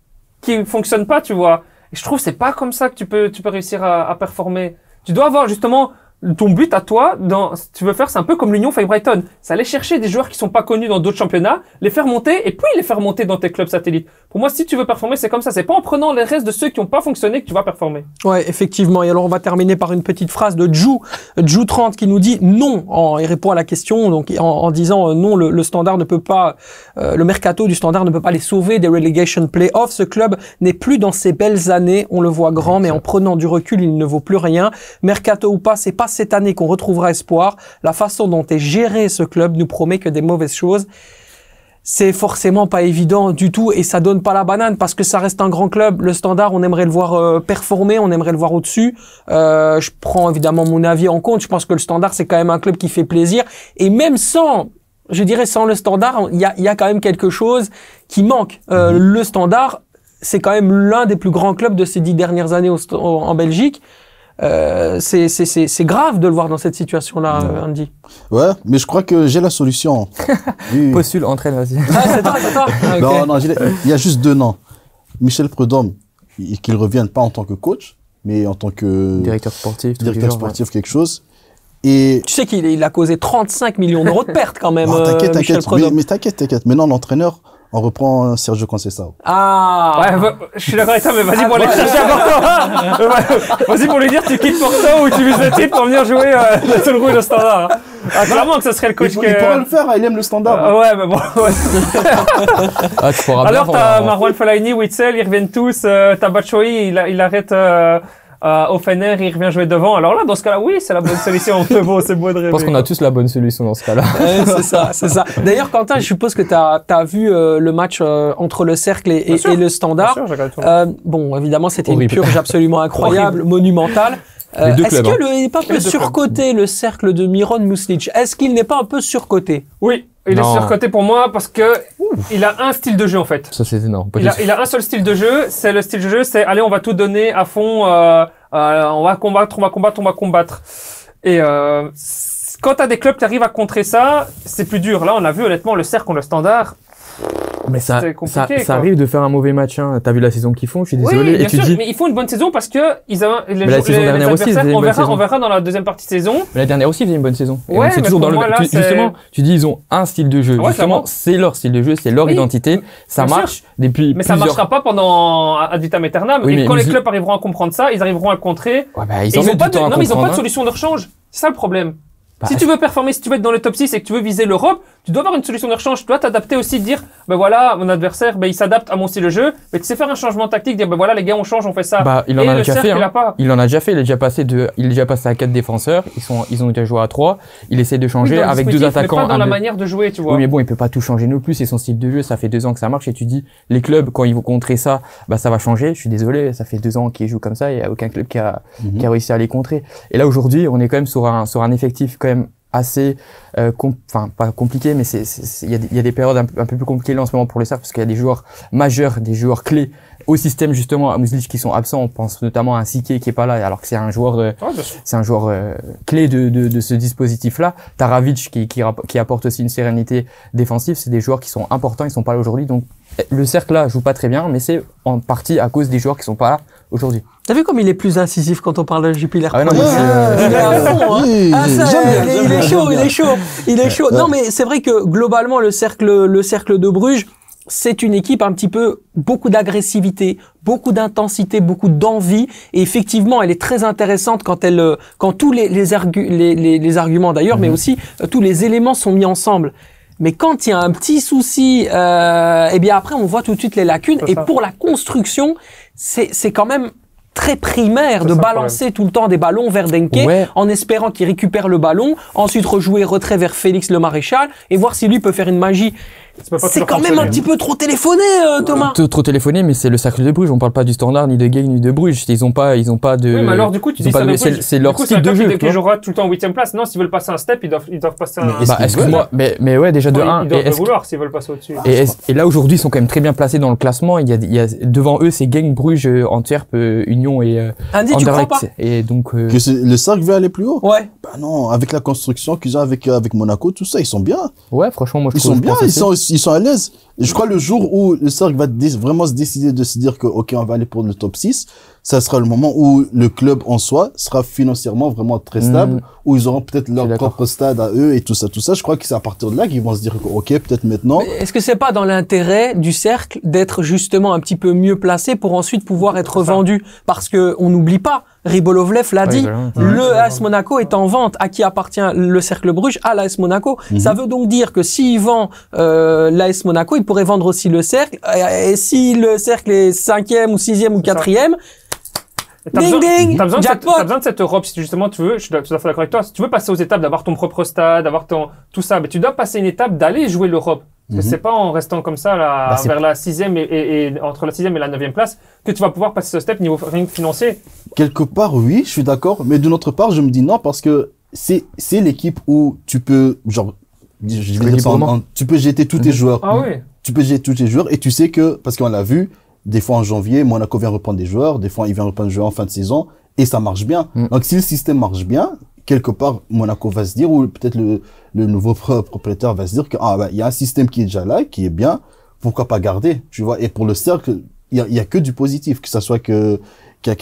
S4: qui fonctionnent pas, tu vois. Et je trouve que c'est pas comme ça que tu peux réussir à performer. Tu dois avoir justement ton but à toi, tu veux faire, c'est un peu comme l'Union Brighton. C'est aller chercher des joueurs qui sont pas connus dans d'autres championnats, les faire monter et puis les faire monter dans tes clubs satellites. Pour moi, si tu veux performer, c'est comme ça. C'est pas en prenant les restes de ceux qui ont pas fonctionné que tu vas performer.
S2: Ouais, effectivement. Et alors, on va terminer par une petite phrase de Jou 30 qui nous dit non. Il répond à la question, donc, en disant non, le Standard ne peut pas, le mercato du Standard ne peut pas les sauver des relegation playoffs. Ce club n'est plus dans ses belles années. On le voit grand, mais en prenant du recul, il ne vaut plus rien. Mercato ou pas, c'est pas cette année qu'on retrouvera espoir. La façon dont est géré ce club nous promet que des mauvaises choses. C'est forcément pas évident du tout et ça donne pas la banane parce que ça reste un grand club. Le Standard, on aimerait le voir performer, on aimerait le voir au-dessus. Je prends évidemment mon avis en compte. Je pense que le Standard, c'est quand même un club qui fait plaisir. Et même sans le Standard, il y a quand même quelque chose qui manque. Le Standard, c'est quand même l'un des plus grands clubs de ces 10 dernières années en Belgique. C'est grave de le voir dans cette situation-là, Andy.
S3: Ouais, mais je crois que j'ai la solution. Oui.
S1: Postule, entraîne, vas-y.
S2: Ah, c'est toi. Ah, okay.
S3: Non, il y a juste 2 noms. Michel Prudhomme, qu'il revienne pas en tant que coach, mais en tant que
S1: directeur sportif,
S3: quelque chose. Et
S2: tu sais qu'il a causé 35 millions d'euros de pertes quand même.
S3: T'inquiète,
S2: Michel Prudhomme.
S3: mais t'inquiète. Maintenant, l'entraîneur, on reprend Sergio Conceição.
S2: Ah.
S4: Ouais, je suis d'accord avec toi, mais vas-y pour aller chercher à Porto. Vas-y pour lui dire tu quittes Porto ou tu vises le titre pour venir jouer le seul rouge au Standard. Ah, clairement que ce serait le coach
S3: Il pourrait le faire, il aime le Standard.
S4: Ouais, mais bon. Ouais.
S1: Ah, tu pourras
S4: Alors
S1: bien
S4: t'as Marouane Fellaini, Witzel, ils reviennent tous. T'as Batshuayi, il arrête au Fener, il revient jouer devant. Alors là, dans ce cas-là, oui, c'est la bonne solution. C'est beau de rêver.
S1: Je pense qu'on a tous la bonne solution dans ce cas-là.
S2: C'est ça. D'ailleurs, Quentin, je suppose que t'as vu le match entre le Cercle et le Standard.
S4: Bien sûr, j'ai regardé tout.
S2: Bon, évidemment, c'était une
S1: Horrible.
S2: purge absolument incroyable, monumentale.
S1: Les deux
S2: Est-ce
S1: clubs,
S2: qu'il n'est pas un peu surcoté, le Cercle de Miron Muslic? Est-ce qu'il n'est pas un peu surcoté?
S4: Oui, il
S1: Non.
S4: est surcoté pour moi parce que il a un style de jeu en fait.
S1: Ça, c'est énorme.
S4: Il a un seul style de jeu, c'est le style de jeu, c'est allez, on va tout donner à fond, on va combattre. Et quand t'as des clubs qui arrivent à contrer ça, c'est plus dur. Là, on a vu honnêtement le Cercle contre le Standard.
S1: Mais ça
S4: compliqué, quoi.
S1: arrive de faire un mauvais match, hein. T'as vu la saison qu'ils font, je suis désolé.
S4: Oui, bien
S1: et tu
S4: sûr,
S1: dis,
S4: mais ils font une bonne saison parce que ils avaient
S1: la saison dernière aussi, ils faisaient une bonne saison.
S4: on verra dans la deuxième partie de saison.
S1: mais la dernière aussi, ils faisaient une bonne saison. Et
S4: Ouais,
S1: c'est
S4: mais
S1: toujours
S4: pour
S1: dans
S4: moi, là, c'est-
S1: justement, tu dis, ils ont un style de jeu.
S4: Ouais,
S1: Justement,
S4: clairement.
S1: c'est leur style de jeu, c'est leur
S4: Oui.
S1: identité. Ça
S4: Bien
S1: marche depuis
S4: Mais ça
S1: plusieurs...
S4: marchera pas pendant ad vitam aeternam.
S1: Oui,
S4: et
S1: mais
S4: quand les
S1: Musli-
S4: clubs arriveront à comprendre ça, ils arriveront à le contrer.
S1: Ouais, bah, ils
S4: Et
S1: en
S4: ils ont
S1: mettent
S4: pas
S1: du
S4: de,
S1: temps à
S4: non, mais ils ont pas de
S1: comprendre, hein.
S4: solution de rechange. C'est ça le problème.
S1: Bah,
S4: Si tu veux performer, si tu veux être dans le top 6 et que tu veux viser l'Europe, tu dois avoir une solution de rechange. Tu dois t'adapter aussi, dire, ben voilà, mon adversaire, ben il s'adapte à mon style de jeu. Mais tu sais faire un changement tactique, dire, ben voilà, les gars, on change, on fait ça.
S1: Bah, il en
S4: et
S1: a
S4: le
S1: déjà
S4: Cercle,
S1: fait,
S4: il
S1: hein.
S4: a pas.
S1: Il en a déjà fait, il est déjà passé à 4 défenseurs, ils ont déjà joué à 3, il essaie de changer
S4: Oui, dans le
S1: avec 2
S4: dispositif, mais
S1: attaquants.
S4: pas dans
S1: un
S4: la
S1: de-
S4: manière de jouer, tu vois.
S1: Oui, mais bon, il peut pas tout changer non plus, c'est son style de jeu, ça fait 2 ans que ça marche et tu dis, les clubs, quand ils vont contrer ça, bah, ça va changer. Je suis désolé, ça fait 2 ans qu'ils jouent comme ça, il y a aucun club qui a réussi à les contrer. Et là, aujourd'hui, on est quand même sur un effectif quand même assez, enfin, pas compliqué, mais il y a des périodes un peu plus compliquées là en ce moment pour le Cercle parce qu'il y a des joueurs majeurs, des joueurs clés au système justement à Muslic qui sont absents. On pense notamment à un Siké qui est pas là, alors que c'est un joueur,
S4: Bien sûr.
S1: c'est un joueur clé de ce dispositif-là. Taravic qui apporte aussi une sérénité défensive. C'est des joueurs qui sont importants, ils sont pas là aujourd'hui. Donc le Cercle là joue pas très bien, mais c'est en partie à cause des joueurs qui sont pas là aujourd'hui.
S2: T'as vu comme il est plus incisif quand on parle de Jupiler
S1: Ah ouais, non,
S2: Pro?
S1: mais
S2: Il est à fond, hein.
S3: Oui,
S2: Ah, ça,
S3: j'aime bien,
S2: il est chaud,
S3: j'aime bien.
S2: il est chaud. Non, mais c'est vrai que globalement, le cercle de Bruges, c'est une équipe un petit peu, beaucoup d'agressivité, beaucoup d'intensité, beaucoup d'envie. Et effectivement, elle est très intéressante quand tous les arguments d'ailleurs, mais aussi tous les éléments sont mis ensemble. Mais quand il y a un petit souci, eh bien après, on voit tout de suite les lacunes.
S4: C'est
S2: Et
S4: ça.
S2: pour la construction, c'est quand même très primaire de
S4: ça, le
S2: balancer tout le temps des ballons vers Denke
S1: Ouais.
S2: en espérant qu'il récupère le ballon, ensuite rejouer retrait vers Félix le Maréchal et voir si lui peut faire une magie.
S4: Tu peux pas
S2: C'est
S4: toujours
S2: quand même
S4: fonctionner.
S2: un petit peu trop téléphoné, Thomas.
S1: Trop téléphoné, mais c'est le Cercle de Bruges. On parle pas du Standard, ni de Genk, ni de Bruges. Ils ont pas de.
S4: Oui, mais alors du coup, tu
S1: ils
S4: dis
S1: ont pas
S4: ça
S1: de-
S4: de Bruges.
S1: c'est leur
S4: Du coup,
S1: style
S4: un
S1: de
S4: club
S1: jeu.
S4: qui
S1: tu vois.
S4: jouera tout le temps en 8e place. Non, s'ils veulent passer un step, ils doivent passer un.
S3: Mais est-ce
S1: Bah,
S3: qu'ils
S1: excuse-moi, mais ouais, déjà de
S4: Ils
S1: 1.
S4: doivent le vouloir s'ils veulent passer au-dessus.
S1: Et là aujourd'hui ils sont quand même très bien placés dans le classement. Il y a devant eux c'est Genk, Bruges, Antwerp, Union et
S2: Andy, tu crois pas?
S1: Anderlecht. Et donc
S3: Que le Cercle veut aller plus haut.
S2: Ouais.
S3: Bah non, avec la construction qu'ils ont avec Monaco, tout ça, ils sont bien.
S1: ouais, franchement moi je
S3: Ils
S1: trouve
S3: sont bien,
S1: je pense aussi.
S3: ils sont à l'aise. Et je crois le jour où le Cercle va vraiment se décider de se dire que, OK, on va aller pour le top 6, ça sera le moment où le club en soi sera financièrement vraiment très stable, où ils auront peut-être leur
S1: d'accord.
S3: propre stade à eux et tout ça. Je crois que c'est à partir de là qu'ils vont se dire que, OK, peut-être maintenant.
S2: Est-ce que c'est pas dans l'intérêt du Cercle d'être justement un petit peu mieux placé pour ensuite pouvoir être vendu? Parce que on n'oublie pas, Ribolovlev l'a
S1: Ouais,
S2: dit,
S1: voilà.
S2: le AS Monaco est en vente. À qui appartient le Cercle Bruges? À l'AS Monaco. Ça veut donc dire que s'il vend l'AS Monaco, il pourrait vendre aussi le Cercle. Et si le Cercle est 5e ou 6e ou 4e,
S4: T'as
S2: Ding
S4: besoin,
S2: ding,
S4: t'as besoin,
S2: jackpot.
S4: t'as besoin de cette Europe si justement tu veux, je suis tout à fait d'accord avec toi, si tu veux passer aux étapes, d'avoir ton propre stade, d'avoir tout ça, mais tu dois passer une étape d'aller jouer l'Europe. Parce que c'est pas en restant comme ça là, vers la 6e et entre la 6e et la 9e place que tu vas pouvoir passer ce step niveau financier.
S3: Quelque part, oui, je suis d'accord, mais d'une autre part, je me dis non parce que c'est l'équipe où tu peux, genre, je vais dire ça tu peux jeter tous tes joueurs.
S4: Ah oui.
S3: Tu peux jeter tous tes joueurs et tu sais que, parce qu'on l'a vu, des fois en janvier, Monaco vient reprendre des joueurs, des fois il vient reprendre des joueurs en fin de saison et ça marche bien. Donc si le système marche bien, quelque part, Monaco va se dire, ou peut-être le nouveau propriétaire va se dire que, il y a un système qui est déjà là, qui est bien, pourquoi pas garder, tu vois. Et pour le cercle, il y a que du positif, que ça soit qu'il y a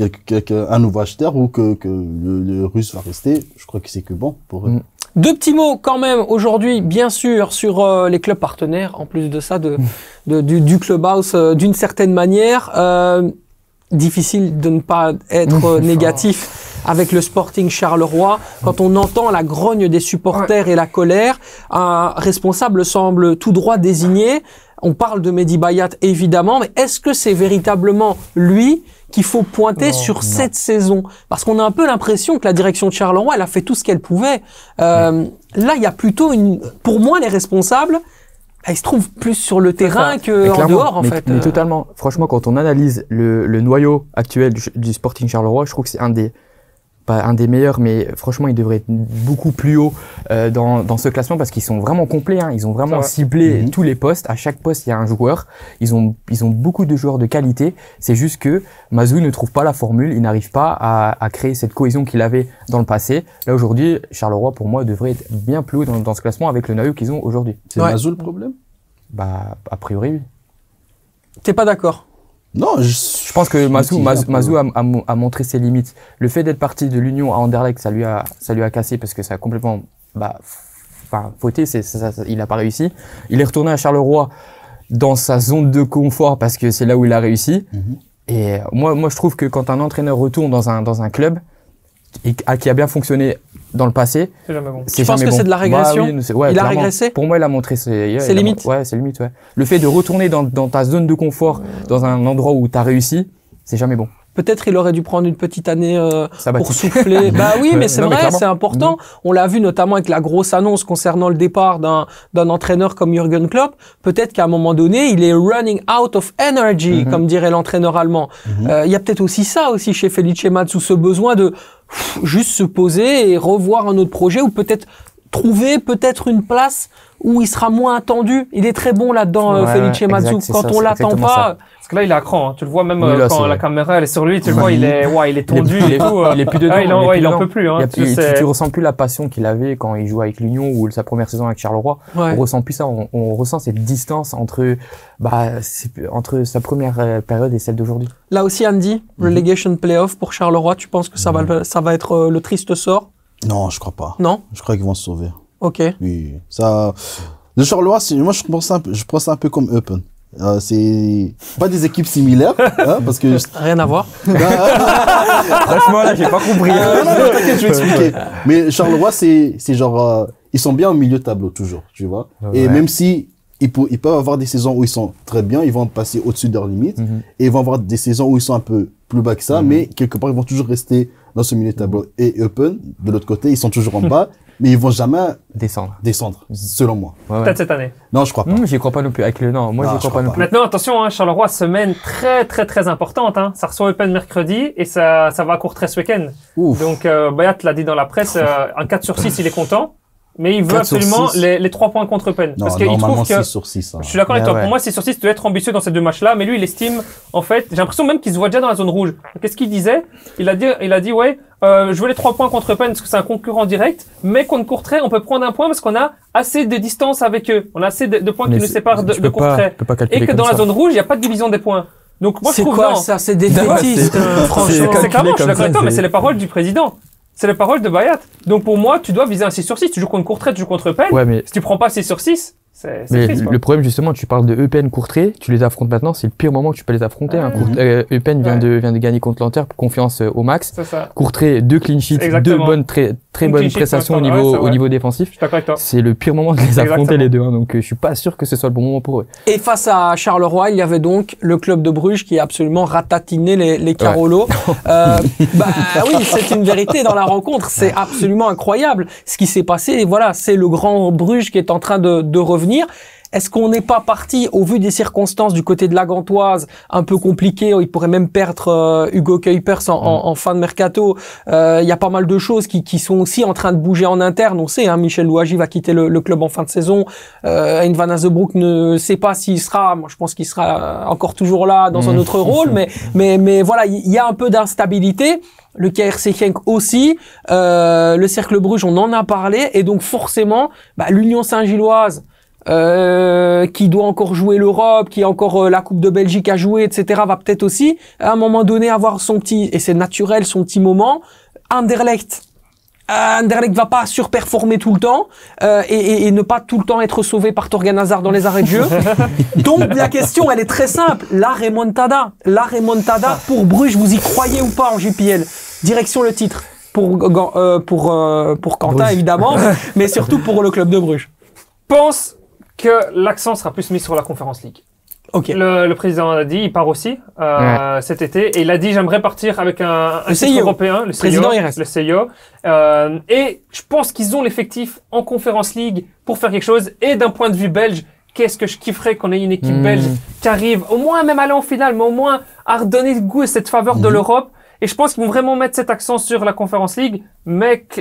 S3: un nouveau acheteur ou que le Russe va rester, je crois que c'est que bon pour eux.
S2: Deux petits mots quand même aujourd'hui, bien sûr, sur les clubs partenaires, en plus de ça, du clubhouse, d'une certaine manière. Difficile de ne pas être négatif avec le Sporting Charleroi. Quand on entend la grogne des supporters et la colère, un responsable semble tout droit désigné. On parle de Mehdi Bayat évidemment, mais est-ce que c'est véritablement lui qu'il faut pointer sur cette saison? Parce qu'on a un peu l'impression que la direction de Charleroi, elle a fait tout ce qu'elle pouvait. Là, il y a plutôt pour moi, les responsables, ils se trouvent plus sur le terrain qu'en dehors, en fait.
S1: Mais totalement. Franchement, quand on analyse le noyau actuel du Sporting Charleroi, je trouve que c'est pas un des meilleurs, mais franchement, il devrait être beaucoup plus haut dans ce classement parce qu'ils sont vraiment complets. Hein. Ils ont vraiment ciblé tous les postes. À chaque poste, il y a un joueur. Ils ont beaucoup de joueurs de qualité. C'est juste que Mazou ne trouve pas la formule. Il n'arrive pas à créer cette cohésion qu'il avait dans le passé. Là, aujourd'hui, Charleroi, pour moi, devrait être bien plus haut dans ce classement avec le noyau qu'ils ont aujourd'hui.
S3: C'est Mazou le problème?
S1: A priori, oui.
S2: T'es pas d'accord?
S3: Non,
S1: je pense que Mazou a montré ses limites. Le fait d'être parti de l'Union à Anderlecht, ça lui a cassé parce que ça a complètement, fauté, il a pas réussi. Il est retourné à Charleroi dans sa zone de confort parce que c'est là où il a réussi. Et moi, je trouve que quand un entraîneur retourne dans un club qui a bien fonctionné dans le passé,
S4: c'est jamais bon.
S2: Tu penses que c'est de la régression? Il a régressé?
S1: Pour moi, il a montré ses
S2: limites.
S1: Ouais, c'est limite, ouais. Le fait de retourner dans ta zone de confort, dans un endroit où t'as réussi, c'est jamais bon.
S2: Peut-être il aurait dû prendre une petite année pour souffler. Oui, mais c'est vrai, c'est important. On l'a vu notamment avec la grosse annonce concernant le départ d'un entraîneur comme Jürgen Klopp. Peut-être qu'à un moment donné, il est running out of energy, comme dirait l'entraîneur allemand. Il y a peut-être aussi ça aussi chez Felice Mazou, ce besoin de juste se poser et revoir un autre projet ou peut-être trouver une place où il sera moins attendu. Il est très bon là-dedans, Felice Mazou. Quand on l'attend pas.
S4: Parce que là, il est à cran, hein. Tu le vois même quand la caméra elle est sur lui, tu le vois, il est tendu.
S1: Il est plus dedans.
S4: Il en peut plus. Hein.
S1: Tu ressens plus la passion qu'il avait quand il jouait avec l'Union ou sa première saison avec Charleroi. On ressent plus ça. On ressent cette distance entre sa première période et celle d'aujourd'hui.
S2: Là aussi, Andy, relegation playoff pour Charleroi. Tu penses que ça va être le triste sort?
S3: Non, je crois pas.
S2: Non?
S3: Je crois qu'ils vont se sauver.
S2: Ok.
S3: Oui, ça. Le Charleroi, moi je pense ça un peu comme Eupen. C'est pas des équipes similaires, hein, parce que
S2: rien à voir.
S1: Franchement, là, j'ai pas compris.
S3: Non, t'inquiète, je vais expliquer. Mais Charleroi, c'est genre, ils sont bien au milieu de tableau toujours, tu vois. Ouais. Et même si ils peuvent avoir des saisons où ils sont très bien, ils vont passer au-dessus de leurs limites, et ils vont avoir des saisons où ils sont un peu plus bas que ça, mais quelque part ils vont toujours rester dans ce milieu de tableau. Et Eupen, de l'autre côté, ils sont toujours en bas. Mais ils vont jamais descendre, selon moi.
S4: Peut-être cette année.
S3: Non, je crois pas.
S1: J'y crois pas non plus. Avec le non, moi j'y crois pas non plus.
S4: Maintenant, attention, hein, Charleroi, semaine très très très importante. Hein. Ça reçoit Eupen mercredi et ça va à Courtrai ce week-end. Donc Bayat l'a dit dans la presse, un 4 sur 6, il est content. Mais il veut absolument les 3 points contre Eupen.
S3: Non,
S4: parce qu'il trouve que
S3: 6 sur 6. Hein.
S4: Je suis d'accord avec toi. Pour moi, 6 sur 6, tu dois être ambitieux dans ces deux matchs-là. Mais lui, il estime, en fait, j'ai l'impression même qu'il se voit déjà dans la zone rouge. Qu'est-ce qu'il disait? Il a dit, ouais, je veux les 3 points contre Eupen parce que c'est un concurrent direct. Mais contre Courtrai, on peut prendre un point parce qu'on a assez de distance avec eux. On a assez de points qui nous séparent de Courtrai.
S1: Et
S4: que dans la zone rouge, il n'y a pas de division des points. Donc moi, je trouve
S2: quoi ça? C'est des bêtises, franchement.
S4: C'est clairement, je suis d'accord avec toi, mais c'est les paroles du président. C'est les paroles de Bayat. Donc pour moi, tu dois viser un 6 sur 6. Tu joues contre Courtrai, tu joues contre Eupen.
S1: Ouais, mais
S4: si tu prends pas 6 sur 6, C'est
S1: Mais
S4: triste, quoi.
S1: le problème, justement, tu parles de Eupen, Courtrai, tu les affrontes maintenant, c'est le pire moment où tu peux les affronter. Hein. Eupen vient de gagner contre l'Antwerp, confiance au max.
S4: C'est ça.
S1: Courtrai, 2 clean sheets,
S4: Exactement.
S1: 2 bonnes, très
S4: Une
S1: bonnes
S4: clean sheet,
S1: prestations
S4: c'est vrai.
S1: au niveau défensif.
S4: Je suis d'accord avec toi.
S1: C'est le pire moment de les affronter
S4: Exactement.
S1: les deux, hein. Donc je suis pas sûr que ce soit le bon moment pour eux.
S2: Et face à Charleroi, il y avait donc le club de Bruges qui a absolument ratatiné les Carolos. Bah oui, c'est une vérité dans la rencontre. C'est absolument incroyable ce qui s'est passé. Et voilà, c'est le grand Bruges qui est en train de revenir. Est-ce qu'on n'est pas parti, au vu des circonstances du côté de la Gantoise, un peu compliqué, il pourrait même perdre Hugo Kuipers en fin de mercato. Il y a pas mal de choses qui sont aussi en train de bouger en interne. On sait, hein, Michel Louagie va quitter le club en fin de saison. Hein Van Azebroek ne sait pas s'il sera. Moi, je pense qu'il sera encore toujours là dans un autre rôle. Mais voilà, il y a un peu d'instabilité. Le KRC Genk aussi, le Cercle Bruges, on en a parlé, et donc forcément, l'Union Saint-Gilloise, qui doit encore jouer l'Europe, qui a encore la Coupe de Belgique à jouer, etc., va peut-être aussi, à un moment donné, avoir son petit, et c'est naturel, son petit moment. Anderlecht va pas surperformer tout le temps, et ne pas tout le temps être sauvé par Torgan Hazard dans les arrêts de jeu. Donc, la question, elle est très simple. La remontada pour Bruges, vous y croyez ou pas en JPL? Direction le titre. Pour Quentin, évidemment, mais surtout pour le club de Bruges.
S4: Pense que l'accent sera plus mis sur la Conference League.
S2: Ok.
S4: Le président a dit, il part aussi cet été, et il a dit j'aimerais partir avec un titre
S2: CIO.
S4: européen. Le
S2: Président, il reste.
S4: Le CIO. Et je pense qu'ils ont l'effectif en Conference League pour faire quelque chose. Et d'un point de vue belge, qu'est-ce que je kifferais qu'on ait une équipe belge qui arrive, au moins même aller en finale, mais au moins à redonner le goût et cette faveur de l'Europe. Et je pense qu'ils vont vraiment mettre cet accent sur la Conference League,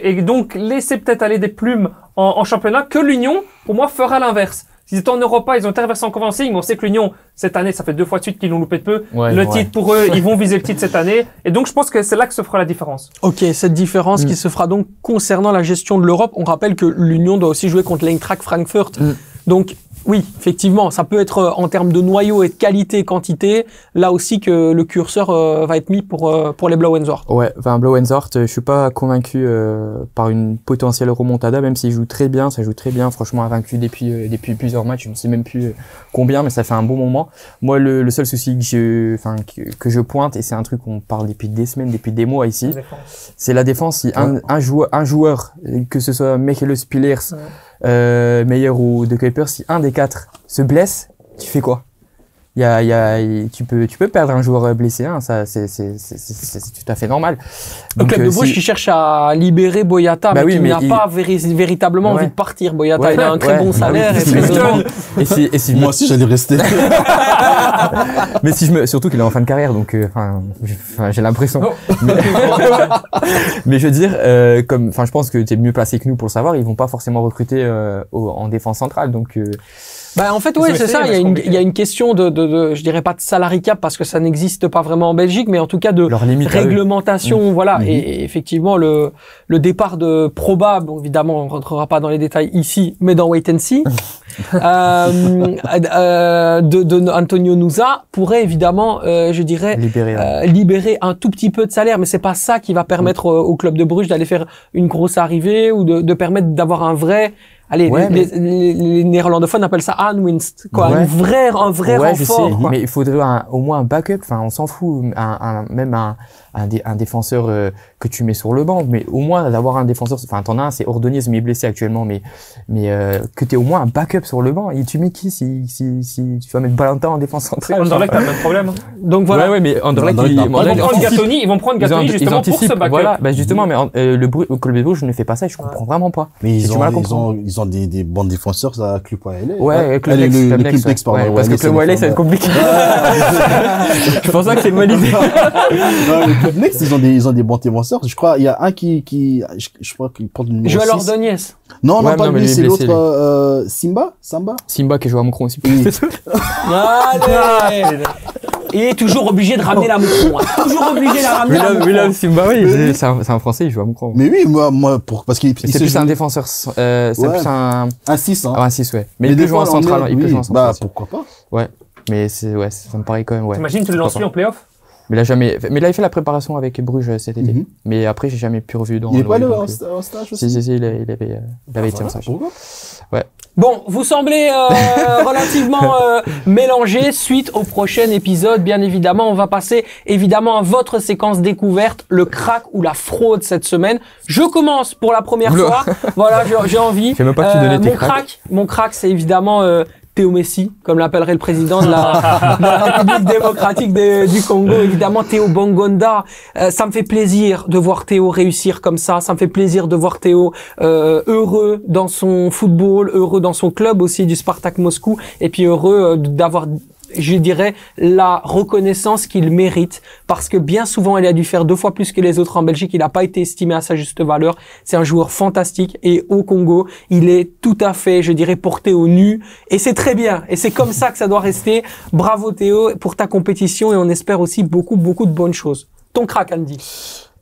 S4: et donc laisser peut-être aller des plumes en championnat, que l'Union, pour moi, fera l'inverse. S'ils étaient en Europa, ils ont traversé en Conference League, mais on sait que l'Union, cette année, ça fait 2 fois de suite qu'ils l'ont loupé de peu. Titre, pour eux, ils vont viser le titre cette année. Et donc, je pense que c'est là que se fera la différence.
S2: Ok, cette différence qui se fera donc concernant la gestion de l'Europe. On rappelle que l'Union doit aussi jouer contre l'Eintracht Frankfurt. Donc, oui, effectivement, ça peut être en termes de noyau et de qualité et quantité, là aussi que le curseur va être mis pour les Blauenzort.
S1: Ouais, enfin Blauenzort, je suis pas convaincu par une potentielle remontada, même s'il joue très bien, ça joue très bien, franchement invaincu depuis plusieurs matchs, je ne sais même plus combien, mais ça fait un bon moment. Moi, le seul souci que je pointe, et c'est un truc qu'on parle depuis des semaines, depuis des mois ici, c'est la défense. Si un joueur, que ce soit Michael Spillers, Meyer ou De Kuipers, si un des 4 se blesse, tu fais quoi? Tu peux perdre un joueur blessé, hein, ça c'est tout à fait normal.
S2: Le club de Bruges qui cherche à libérer Boyata, mais qui n'a pas véritablement envie de partir. Boyata, il a un très bon salaire
S3: Moi aussi j'allais rester.
S1: Mais surtout qu'il est en fin de carrière, donc j'ai l'impression. Mais je veux dire, je pense que tu es mieux placé que nous pour le savoir, ils vont pas forcément recruter en défense centrale, donc.
S2: En fait, oui, c'est ça. Il y a une question je dirais pas de salary cap parce que ça n'existe pas vraiment en Belgique, mais en tout cas de réglementation, voilà. Et effectivement, le départ de probable, évidemment, on rentrera pas dans les détails ici, mais dans Wait and See, de Antonio Nusa pourrait évidemment, je dirais, libérer un tout petit peu de salaire, mais c'est pas ça qui va permettre au club de Bruges d'aller faire une grosse arrivée ou de permettre d'avoir un vrai. Allez, les néerlandophones appellent ça aanwinst, quoi. Un vrai renfort,
S1: je sais,
S2: quoi.
S1: Mais il faudrait au moins un backup. Enfin, on s'en fout. Même un défenseur que tu mets sur le banc, mais au moins d'avoir un défenseur. Enfin, t'en as un, c'est Ordonez, mais il est blessé actuellement, mais que t'aies au moins un backup sur le banc. Et tu mets qui si tu vas mettre Valentin en défense centrale?
S4: Anderlecht a le même problème.
S2: Donc voilà.
S1: Ouais, mais Anderlecht,
S4: ils vont prendre Gatoni justement pour ce backup.
S1: Voilà, justement, mais le club de Bruges ne fait pas ça. Et je comprends vraiment pas.
S3: Mais ils ont des bons défenseurs, ça, Club LA.
S1: Ouais, Club Next, pardon. Parce que Club LA, ça va être compliqué. Je pense pas que c'est une bonne idée.
S3: Le Club Next, ils ont des bons défenseurs. Je crois, il y a un je crois qu'il porte le numéro 6.
S2: Joël Ordonez.
S3: Non, pas lui, c'est l'autre, Simba
S1: qui joue à Moucron aussi.
S2: Allez! Il est toujours obligé de ramener la Moucron. Toujours obligé de la ramener la Moucron.
S1: William Simba, oui, c'est un Français, il joue à Moucron.
S3: Mais oui, moi, parce qu'il
S1: c'est plus un défenseur, c'est plus un
S3: 6, hein.
S1: Un 6, ouais. Mais il peut jouer en central, il peut jouer en central.
S3: Pourquoi pas?
S1: Ouais. Mais ça me paraît quand même, ouais.
S4: T'imagines, tu le lances lui en play-off?
S1: Mais il avait fait la préparation avec Bruges cet été. Mais après, j'ai jamais pu revu dans.
S3: Il est pas allé
S1: l'OM,
S3: en stage aussi?
S1: Si, il avait été en stage.
S3: Pourquoi?
S1: Ouais.
S2: Bon, vous semblez relativement mélangés. Suite au prochain épisode, bien évidemment, on va passer évidemment à votre séquence découverte, le crack ou la fraude cette semaine. Je commence pour la première fois. Voilà, j'ai envie.
S1: Je sais même pas que tu donnais tes cracks.
S2: Mon crack, c'est évidemment Théo Messi, comme l'appellerait le président de la République démocratique du Congo, évidemment Théo Bongonda. Ça me fait plaisir de voir Théo réussir comme ça. Ça me fait plaisir de voir Théo heureux dans son football, heureux dans son club aussi du Spartak Moscou, et puis heureux d'avoir, je dirais, la reconnaissance qu'il mérite, parce que bien souvent, il a dû faire 2 fois plus que les autres en Belgique. Il n'a pas été estimé à sa juste valeur. C'est un joueur fantastique, et au Congo, il est tout à fait, je dirais, porté au nu, et c'est très bien. Et c'est comme ça que ça doit rester. Bravo Théo pour ta compétition, et on espère aussi beaucoup de bonnes choses. Ton crack, Andy.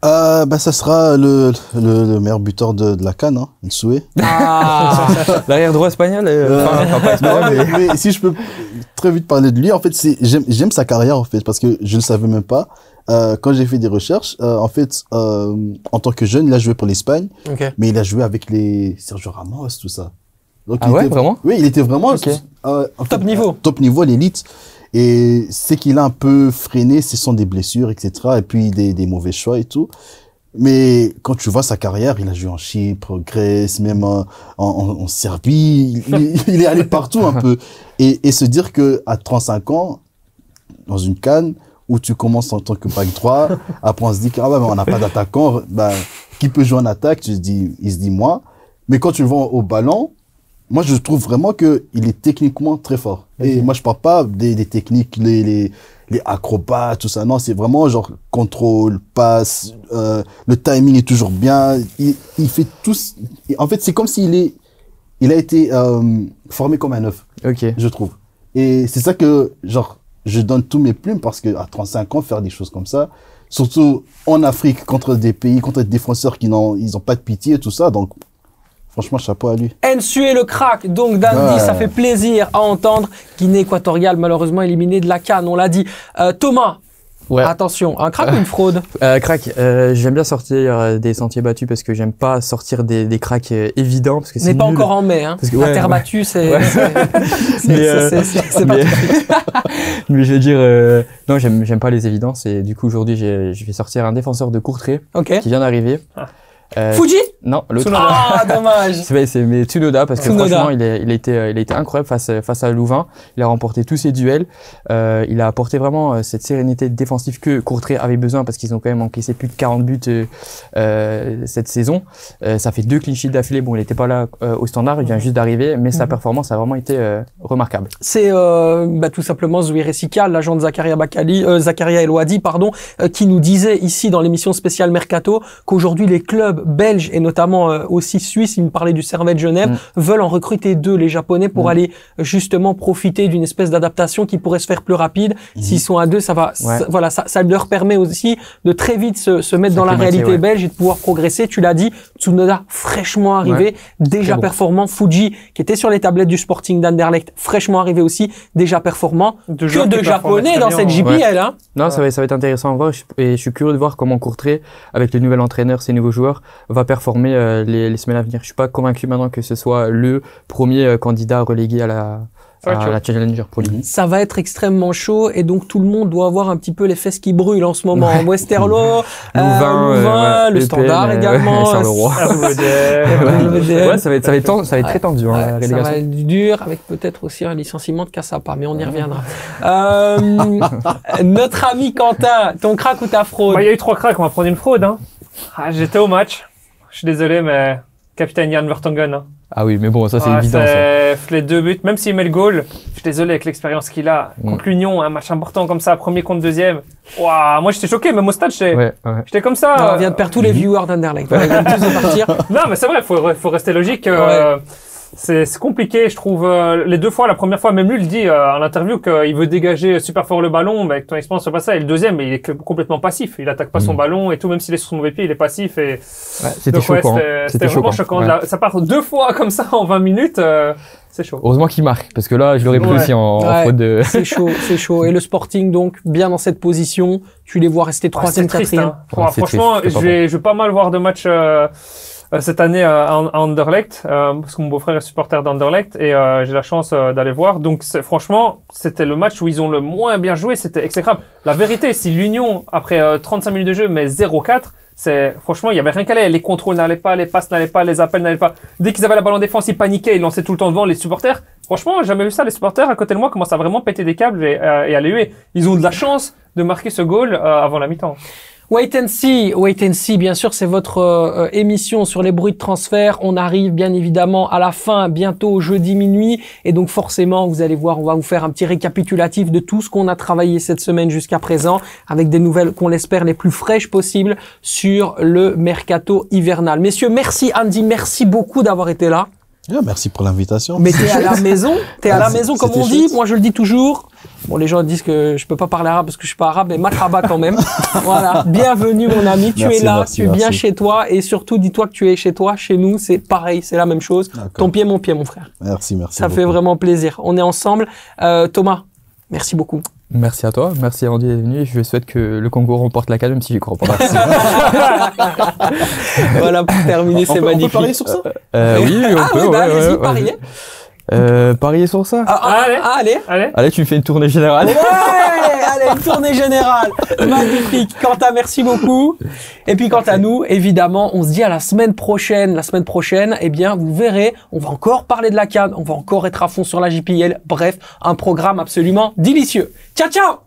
S3: Ça sera le meilleur buteur de la CAN, hein, Nsoué.
S1: Ah, l'arrière droit espagnol, pas espagnol,
S3: mais si je peux très vite parler de lui, en fait, j'aime sa carrière, en fait, parce que je le savais même pas. Quand j'ai fait des recherches, en fait, en tant que jeune, il a joué pour l'Espagne, mais il a joué avec les Sergio Ramos, tout ça. Donc,
S1: vraiment?
S3: Oui, il était vraiment
S2: Top niveau.
S3: Top niveau, à l'élite. Et ce qu'il a un peu freiné, ce sont des blessures, etc. Et puis des mauvais choix et tout. Mais quand tu vois sa carrière, il a joué en Chypre, Grèce, même en Serbie. Il est allé partout un peu. Et se dire que à 35 ans, dans une CAN, où tu commences en tant que back droit, après on se dit on n'a pas d'attaquant, qui peut jouer en attaque? Il se dit moi. Mais quand tu le vois au ballon, moi, je trouve vraiment que il est techniquement très fort. Et moi, je parle pas des techniques, les acrobates, tout ça. Non, c'est vraiment genre contrôle, passe, le timing est toujours bien. Il fait tout. En fait, c'est comme s'il a été formé comme un œuf. Je trouve. Et c'est ça que genre je donne tous mes plumes, parce que à 35 ans, faire des choses comme ça, surtout en Afrique, contre des pays, contre des défenseurs qui n'ont pas de pitié, tout ça. Donc franchement, chapeau à lui.
S2: Nsoué le crack, donc d'Andy, ça fait plaisir à entendre. Guinée équatoriale, malheureusement éliminée de la CAN, on l'a dit. Thomas, attention, un crack ou une fraude?
S1: Crack, j'aime bien sortir des sentiers battus, parce que j'aime pas sortir des cracks évidents, parce que c'est
S2: n'est pas encore en mai, hein. La terre battue, c'est pas tout de suite.
S1: Mais je veux dire, non, j'aime pas les évidences, et du coup aujourd'hui je vais sortir un défenseur de Courtrai qui vient d'arriver.
S2: Fuji?
S1: Non, l'autre.
S2: Ah, dommage.
S1: Mais Tsunoda, parce que franchement, il a été incroyable face à Louvain. Il a remporté tous ses duels. Il a apporté vraiment cette sérénité défensive que Courtrai avait besoin, parce qu'ils ont quand même encaissé plus de 40 buts cette saison. Ça fait 2 clean sheets d'affilée. Bon, il n'était pas là au standard, il vient juste d'arriver, mais sa performance a vraiment été remarquable.
S2: C'est tout simplement Zouiré Sika, l'agent de Zakaria El Ouadi, qui nous disait ici dans l'émission spéciale Mercato qu'aujourd'hui les clubs belges et notamment aussi suisses, il me parlait du Servette Genève, veulent en recruter 2, les Japonais, pour aller justement profiter d'une espèce d'adaptation qui pourrait se faire plus rapide. S'ils sont à 2, ça leur permet aussi de très vite se mettre dans la réalité belge et de pouvoir progresser. Tu l'as dit, Tsunoda fraîchement arrivé, déjà performant. Fuji, qui était sur les tablettes du Sporting d'Anderlecht, fraîchement arrivé aussi, déjà performant. Que de Japonais dans cette JPL, hein.
S1: Non, ça va être intéressant à voir, et je suis curieux de voir comment Courtrai, avec le nouvel entraîneur, ses nouveaux joueurs, va performer les semaines à venir. Je suis pas convaincu maintenant que ce soit le premier candidat relégué à la Challenger pour lui.
S2: Ça va être extrêmement chaud, et donc tout le monde doit avoir un petit peu les fesses qui brûlent en ce moment. Westerlo, Louvain, le Standard également.
S1: Charleroi. Ça va être très tendu. La relégation.
S2: Ça va être dur, avec peut-être aussi un licenciement de Cassapa, mais on y reviendra. Notre ami Quentin, ton crack ou ta fraude?
S4: Il y a eu 3 cracks, on va prendre une fraude. Hein. J'étais au match. Je suis désolé, mais capitaine Jan Vertonghen. Hein.
S1: Ah oui, mais bon, ça c'est évident.
S4: Les 2 buts, même s'il met le goal, je suis désolé avec l'expérience qu'il a. Contre l'Union, un match important comme ça, premier contre deuxième. Waouh, moi j'étais choqué, même au stade, j'étais comme ça.
S2: Non, on vient de perdre tous les viewers d'Anderlecht. Ils viennent tous de partir.
S4: Non, mais c'est vrai, faut rester logique. C'est compliqué, je trouve. Les deux fois, la première fois, même lui, il dit en interview qu'il veut dégager super fort le ballon, mais avec ton expérience, c'est pas ça. Et le deuxième, il est complètement passif. Il attaque pas son ballon et tout, même s'il est sur son mauvais pied, il est passif. Et
S1: c'était choquant.
S4: C'était vraiment choquant. Ça part deux fois comme ça en 20 minutes. C'est chaud.
S1: Heureusement qu'il marque, parce que là, je l'aurais pris aussi en faute de...
S2: C'est chaud, c'est chaud. Et le Sporting, donc, bien dans cette position. Tu les vois rester troisième, quatrième.
S4: Franchement, je vais pas mal voir de matchs cette année à Anderlecht, parce que mon beau-frère est supporter d'Anderlecht et j'ai la chance d'aller voir. Donc franchement, c'était le match où ils ont le moins bien joué, c'était exécrable. La vérité, si l'Union, après 35 minutes de jeu, met 0-4, franchement, il y avait rien qu'à aller. Les contrôles n'allaient pas, les passes n'allaient pas, les appels n'allaient pas. Dès qu'ils avaient la balle en défense, ils paniquaient, ils lançaient tout le temps devant les supporters. Franchement, j'ai jamais vu ça. Les supporters à côté de moi commencent à vraiment péter des câbles et à les huer. Ils ont de la chance de marquer ce goal avant la mi-temps.
S2: Wait and see, bien sûr, c'est votre émission sur les bruits de transfert. On arrive bien évidemment à la fin, bientôt jeudi minuit. Et donc forcément, vous allez voir, on va vous faire un petit récapitulatif de tout ce qu'on a travaillé cette semaine jusqu'à présent, avec des nouvelles qu'on l'espère les plus fraîches possibles sur le mercato hivernal. Messieurs, merci Andy, merci beaucoup d'avoir été là.
S3: Merci pour l'invitation.
S2: Mais t'es à la maison, comme on dit. Moi, je le dis toujours. Bon, les gens disent que je peux pas parler arabe parce que je suis pas arabe, mais marhaba quand même. Voilà. Bienvenue, mon ami. Tu es là, tu es bien chez toi. Et surtout, dis-toi que tu es chez toi. Chez nous, c'est pareil, c'est la même chose. Ton pied, mon pied, mon frère.
S3: Merci.
S2: Ça fait vraiment plaisir. On est ensemble. Thomas, merci beaucoup.
S1: Merci à toi, merci Andy d'être venu. Je souhaite que le Congo remporte la CAN, même si j'y crois pas.
S2: Voilà, pour terminer, c'est magnifique.
S3: On peut parier sur ça
S1: oui, on peut.
S2: Allez-y, pariez.
S1: Parier sur ça.
S2: Allez,
S1: tu me fais une tournée générale.
S2: Ouais, allez, une tournée générale. Magnifique. Quentin, merci beaucoup. Et puis, quant à nous, évidemment, on se dit à la semaine prochaine. La semaine prochaine, eh bien, vous verrez, on va encore parler de la CAN, on va encore être à fond sur la JPL. Bref, un programme absolument délicieux. Ciao, ciao!